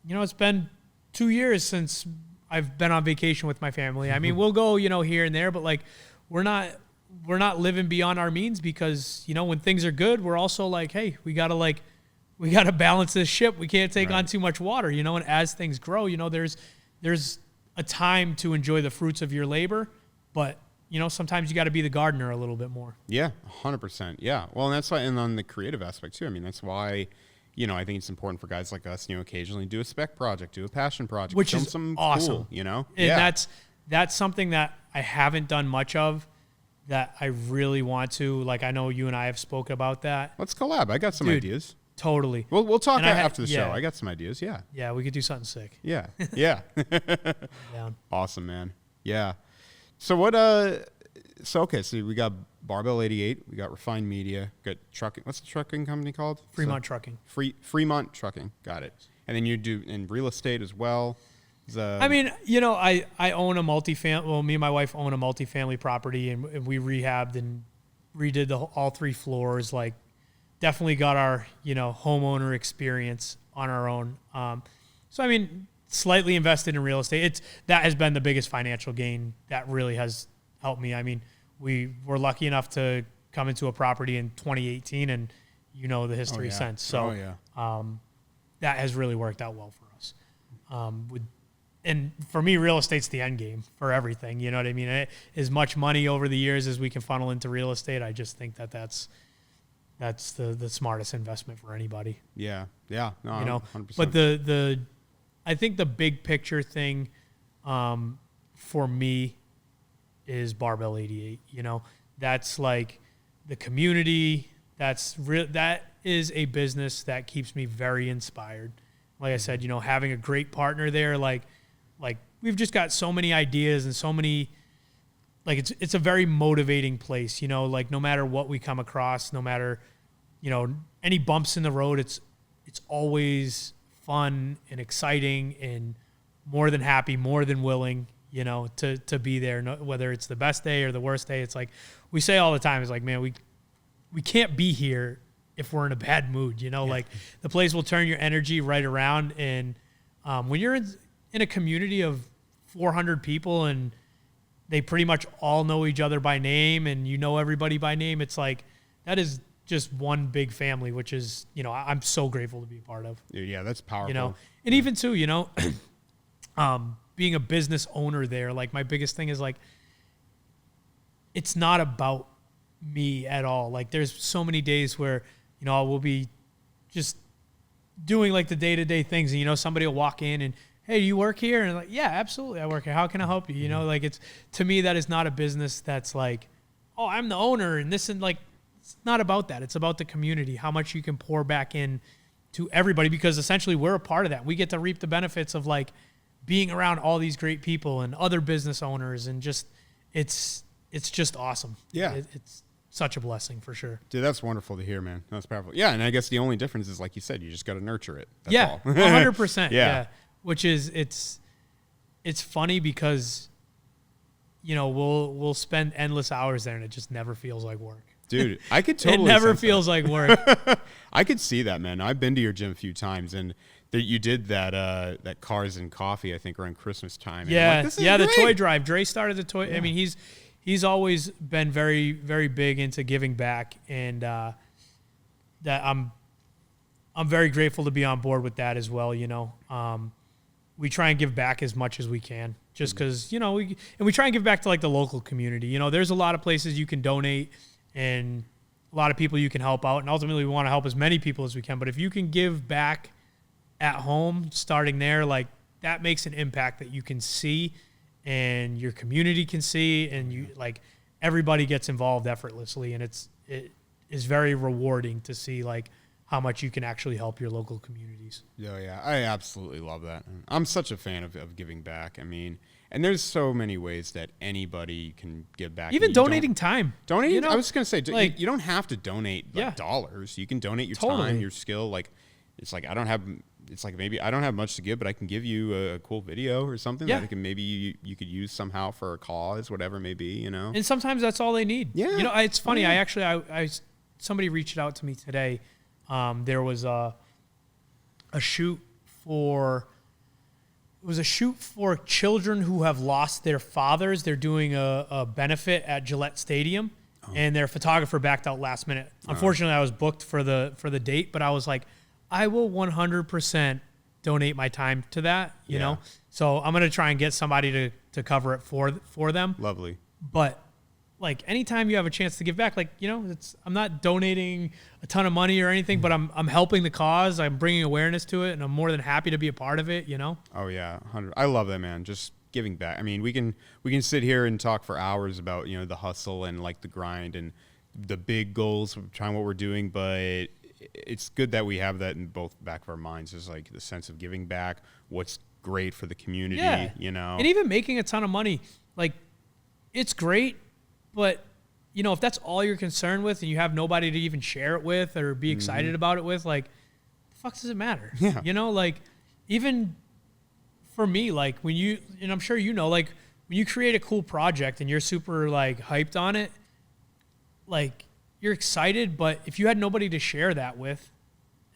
you know, it's been 2 years since I've been on vacation with my family. I mean, we'll go, you know, here and there, but like, we're not living beyond our means, because, you know, when things are good, we're also like, hey, we got to balance this ship. We can't take on too much water, you know, and as things grow, you know, there's a time to enjoy the fruits of your labor, but you know, sometimes you got to be the gardener a little bit more. Yeah, 100%. Yeah. Well, and that's why, and on the creative aspect too, I mean, that's why, you know, I think it's important for guys like us, you know, occasionally do a spec project, do a passion project, which is some awesome. Cool, you know? And that's something that I haven't done much of. that I really want to. Like, I know you and I have spoken about that. Let's collab. I got some ideas. Totally. We'll talk after the show. I got some ideas. Yeah. Yeah, we could do something sick. Yeah. Yeah. Down. Awesome, man. Yeah. So what? So we got Barbell 88. We got Refined Media. Got trucking. What's the trucking company called? Fremont Trucking. Fremont Trucking. Got it. And then you do in real estate as well. I mean, you know, I own a multifamily. Well, me and my wife own a multifamily property, and we rehabbed and redid all 3 floors. Like, definitely got our, you know, homeowner experience on our own. So I mean, slightly invested in real estate. That has been the biggest financial gain that really has helped me. I mean, we were lucky enough to come into a property in 2018, and you know the history since. So that has really worked out well for us. And for me, real estate's the end game for everything. You know what I mean? As much money over the years as we can funnel into real estate, I just think that's the smartest investment for anybody. Yeah. Yeah. No, you know, 100%. But I think the big picture thing for me is Barbell 88. You know, that's like the community. That is a business that keeps me very inspired. Like I said, you know, having a great partner there, like we've just got so many ideas and so many, like it's a very motivating place, you know, like no matter what we come across, no matter, you know, any bumps in the road, it's always fun and exciting and more than happy, more than willing, you know, to be there, whether it's the best day or the worst day. It's like we say all the time, it's like, man, we can't be here if we're in a bad mood, you know, like the place will turn your energy right around. And when you're in a community of 400 people and they pretty much all know each other by name and you know everybody by name, it's like that is just one big family, which is, you know, I'm so grateful to be a part of. Yeah, that's powerful. You know, and even too, you know, being a business owner there, like my biggest thing is like, it's not about me at all. Like there's so many days where, you know, we'll be just doing like the day-to-day things and, you know, somebody will walk in and, hey, do you work here? And I'm like, yeah, absolutely. I work here. How can I help you? You know, like to me, that is not a business that's like, oh, I'm the owner and this, and like, it's not about that. It's about the community, how much you can pour back in to everybody, because essentially we're a part of that. We get to reap the benefits of like being around all these great people and other business owners, and just, it's just awesome. Yeah. It's such a blessing for sure. Dude, that's wonderful to hear, man. That's powerful. Yeah. And I guess the only difference is, like you said, you just got to nurture it. That's yeah. all. 100%. Yeah. Which is, it's funny because, you know, we'll spend endless hours there and it just never feels like work. Dude, I could totally. It never feels like work. I could see that, man. I've been to your gym a few times, and you did that Cars and Coffee, I think, around Christmas time. Yeah, like, the toy drive. Dre started the toy. Yeah. I mean, he's always been very, very big into giving back, and that I'm very grateful to be on board with that as well. You know, we try and give back as much as we can, just because, you know, we try and give back to like the local community. You know, there's a lot of places you can donate and a lot of people you can help out, and ultimately we want to help as many people as we can. But if you can give back at home, starting there, like that makes an impact that you can see and your community can see, and you like everybody gets involved effortlessly, and it is very rewarding to see like how much you can actually help your local communities. Yeah, I absolutely love that. I'm such a fan of giving back. I mean, and there's so many ways that anybody can give back. Even donating time. Donating, you know? I was going to say, like, you don't have to donate dollars. You can donate your time, your skill. Like, it's like maybe I don't have much to give, but I can give you a cool video or something that maybe you could use somehow for a cause, whatever it may be, you know? And sometimes that's all they need. Yeah. You know, it's funny. I somebody reached out to me today. There was a shoot for children who have lost their fathers. They're doing a benefit at Gillette Stadium, and their photographer backed out last minute. Unfortunately, I was booked for the date, but I was like, I will 100% donate my time to that, you know? So I'm going to try and get somebody to cover it for them. Lovely. But like anytime you have a chance to give back, like, you know, I'm not donating a ton of money or anything, but I'm helping the cause. I'm bringing awareness to it, and I'm more than happy to be a part of it, you know? Oh yeah. 100. I love that, man. Just giving back. I mean, we can sit here and talk for hours about, you know, the hustle and like the grind and the big goals of trying what we're doing, but it's good that we have that in both back of our minds. Is like the sense of giving back, what's great for the community, you know. And even making a ton of money, like, it's great, but you know, if that's all you're concerned with and you have nobody to even share it with or be excited about it with, like, the fuck does it matter? Yeah. You know, like, even for me, like, when you, and I'm sure you know, like, when you create a cool project and you're super, like, hyped on it, like, you're excited, but if you had nobody to share that with,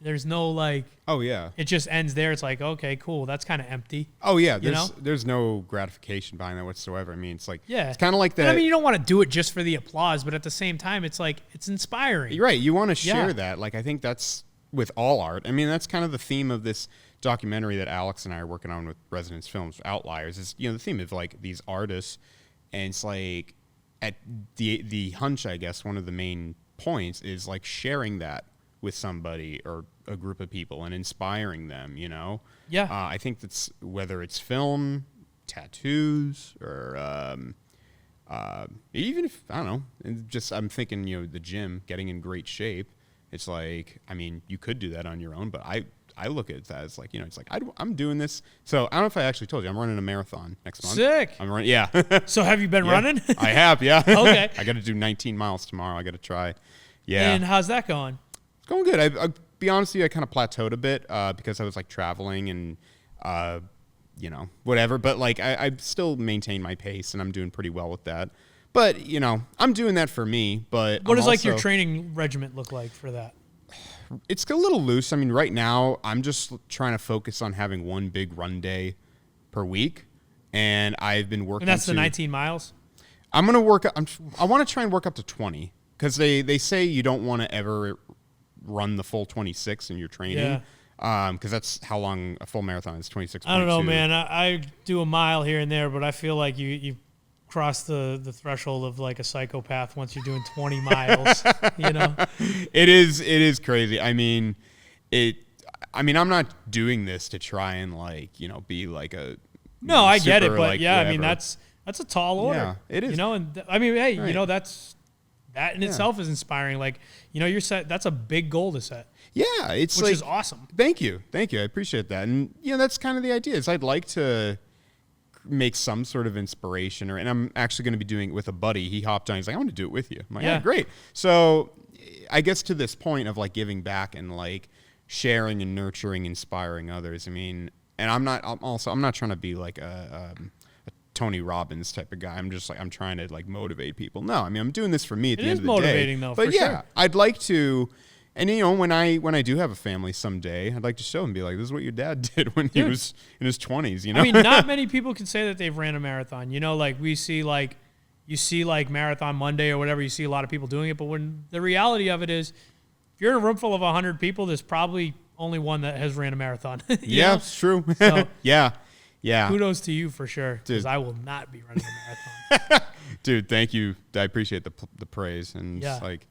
there's no, like, oh yeah, it just ends there. It's like, okay, cool, that's kind of empty. Oh yeah, there's no gratification behind that whatsoever. I mean, it's like, yeah, it's kind of like that. And I mean, you don't want to do it just for the applause, but at the same time, it's like, it's inspiring. You're right. You want to share that. Like, I think that's with all art. I mean, that's kind of the theme of this documentary that Alex and I are working on with Resonance Films, Outliers, is, you know, the theme of like these artists, and it's like at the hunch, I guess, one of the main points is like sharing that with somebody or a group of people and inspiring them, you know? Yeah. I think that's whether it's film, tattoos, or even if, I don't know, just I'm thinking, you know, the gym, getting in great shape. It's like, I mean, you could do that on your own, but I look at it as like, you know, it's like, I'm doing this. So I don't know if I actually told you, I'm running a marathon next month. Sick. I'm running, yeah. So have you been running? I have, yeah. Okay. I got to do 19 miles tomorrow. I got to try. Yeah. And how's that going? It's going good. I'll be honest with you, I kind of plateaued a bit because I was like traveling and, you know, whatever. But like, I still maintain my pace and I'm doing pretty well with that. But, you know, I'm doing that for me. But what does like your training regiment look like for that? It's a little loose. I mean, right now I'm just trying to focus on having one big run day per week, and I've been working. And that's the 19 miles. I'm gonna work. I want to try and work up to 20 because they say you don't want to ever run the full 26 in your training. Yeah. Because that's how long a full marathon is. 26. I don't know, man. I do a mile here and there, but I feel like you cross the threshold of like a psychopath once you're doing 20 miles, you know? It is crazy. I mean, I'm not doing this to try and like, you know, be like a, no, I get it, but like yeah, whatever. I mean, that's a tall order. Yeah, it is. You know, and I mean, hey, right. you know, that in itself is inspiring. Like, you know, that's a big goal to set. Yeah, it's which like, is awesome. Thank you. I appreciate that. And you know, that's kind of the idea. Is I'd like to make some sort of inspiration, and I'm actually going to be doing it with a buddy. He hopped on. He's like, I want to do it with you. I'm like, yeah, great. So I guess to this point of like giving back and like sharing and nurturing, inspiring others. I mean, and I'm not trying to be like a Tony Robbins type of guy. I'm just like, I'm trying to like motivate people. No, I mean, I'm doing this for me at the end of the day. It is motivating though, but for yeah, sure. I'd like to. And you know, when I do have a family someday, I'd like to show them, be like, this is what your dad did when he was in his 20s. You know, I mean, not many people can say that they've ran a marathon. You know, like you see like Marathon Monday or whatever. You see a lot of people doing it, but when the reality of it is, if you're in a room full of 100 people, there's probably only one that has ran a marathon. Yeah, it's true. So, yeah. Kudos to you for sure, because I will not be running a marathon. Dude, thank you. I appreciate the praise and just like.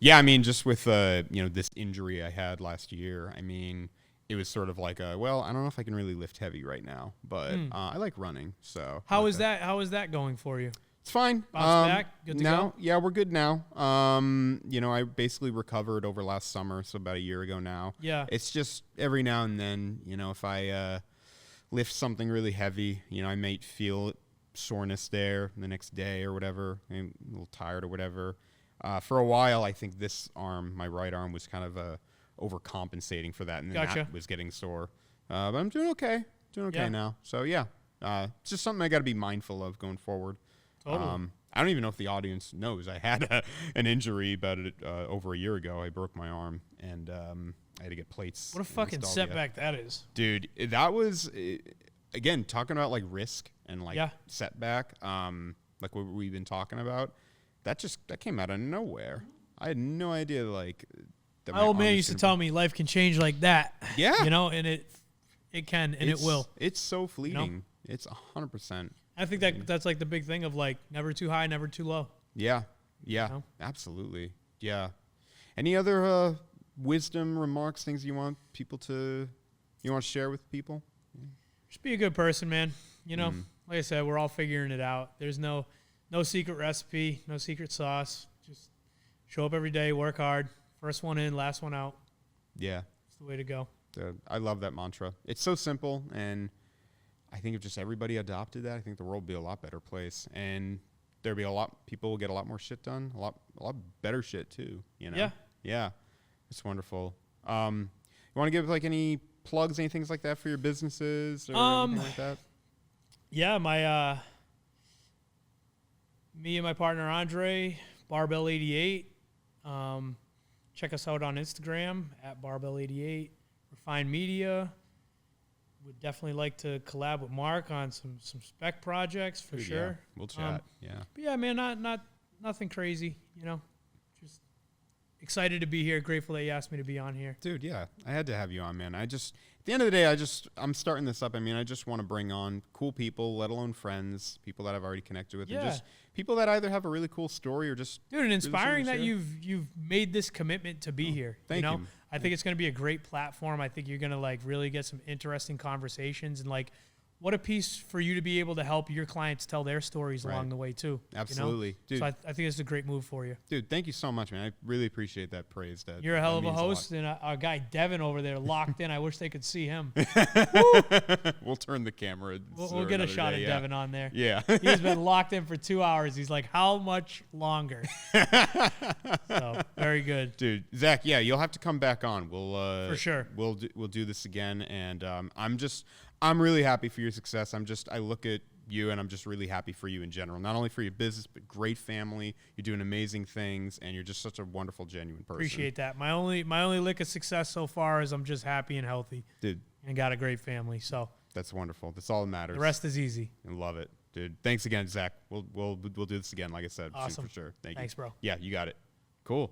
Yeah, I mean, just with you know, this injury I had last year, I mean, it was sort of like well, I don't know if I can really lift heavy right now, but I like running. So how is that going for you? It's fine. Bounce back, good to go? Yeah, we're good now. You know, I basically recovered over last summer, so about a year ago now. Yeah. It's just every now and then, you know, if I lift something really heavy, you know, I might feel soreness there the next day or whatever. I'm a little tired or whatever. For a while, I think this arm, my right arm, was kind of overcompensating for that, and then that was getting sore. But I'm doing okay. Now. So yeah, it's just something I got to be mindful of going forward. Totally. I don't even know if the audience knows I had an injury about it over a year ago. I broke my arm, and I had to get plates. What a fucking setback that is, dude. That was again talking about like risk and like setback, like what we've been talking about. That came out of nowhere. I had no idea, like. My old man used to tell me life can change like that. Yeah. You know, and it can, and it will. It's so fleeting. You know? It's 100%. I think that's like the big thing of like never too high, never too low. Yeah. Yeah. You know? Absolutely. Yeah. Any other wisdom, remarks, things you want to share with people? Just be a good person, man. You know, like I said, we're all figuring it out. There's no secret recipe, no secret sauce. Just show up every day, work hard. First one in, last one out. Yeah. It's the way to go. I love that mantra. It's so simple, and I think if just everybody adopted that, I think the world would be a lot better place. And there'd be people will get a lot more shit done, a lot better shit too, you know? Yeah. Yeah. It's wonderful. You want to give like any plugs, any things like that for your businesses or anything like that? Yeah, me and my partner Andre, Barbell 88. Check us out on Instagram at Barbell 88. Refine Media. Would definitely like to collab with Mark on some spec projects for sure. Yeah. We'll chat. But yeah, man, not nothing crazy, you know. Just excited to be here. Grateful that you asked me to be on here. Dude, yeah. I had to have you on, man. At the end of the day, I'm starting this up. I mean, I just want to bring on cool people, let alone friends, people that I've already connected with, and just people that either have a really cool story or just and inspiring that you've made this commitment to be here. Thank you. I think it's going to be a great platform. I think you're going to like really get some interesting conversations, and like, what a piece for you to be able to help your clients tell their stories along the way too. Absolutely, you know? dude. So I think it's a great move for you, dude. Thank you so much, man. I really appreciate that praise. You're a hell of a host, and our guy Devin over there locked in. I wish they could see him. We'll turn the camera. We'll get a shot of Devin on there. Yeah, he's been locked in for 2 hours. He's like, how much longer? So very good, dude. Zach, yeah, you'll have to come back on. We'll for sure. We'll do this again, and I'm really happy for your success. I look at you, and I'm just really happy for you in general. Not only for your business, but great family. You're doing amazing things, and you're just such a wonderful, genuine person. Appreciate that. My only lick of success so far is I'm just happy and healthy, dude, and got a great family. So that's wonderful. That's all that matters. The rest is easy. I love it, dude. Thanks again, Zach. We'll do this again, like I said, awesome. for sure. Thanks, bro. Yeah, you got it. Cool.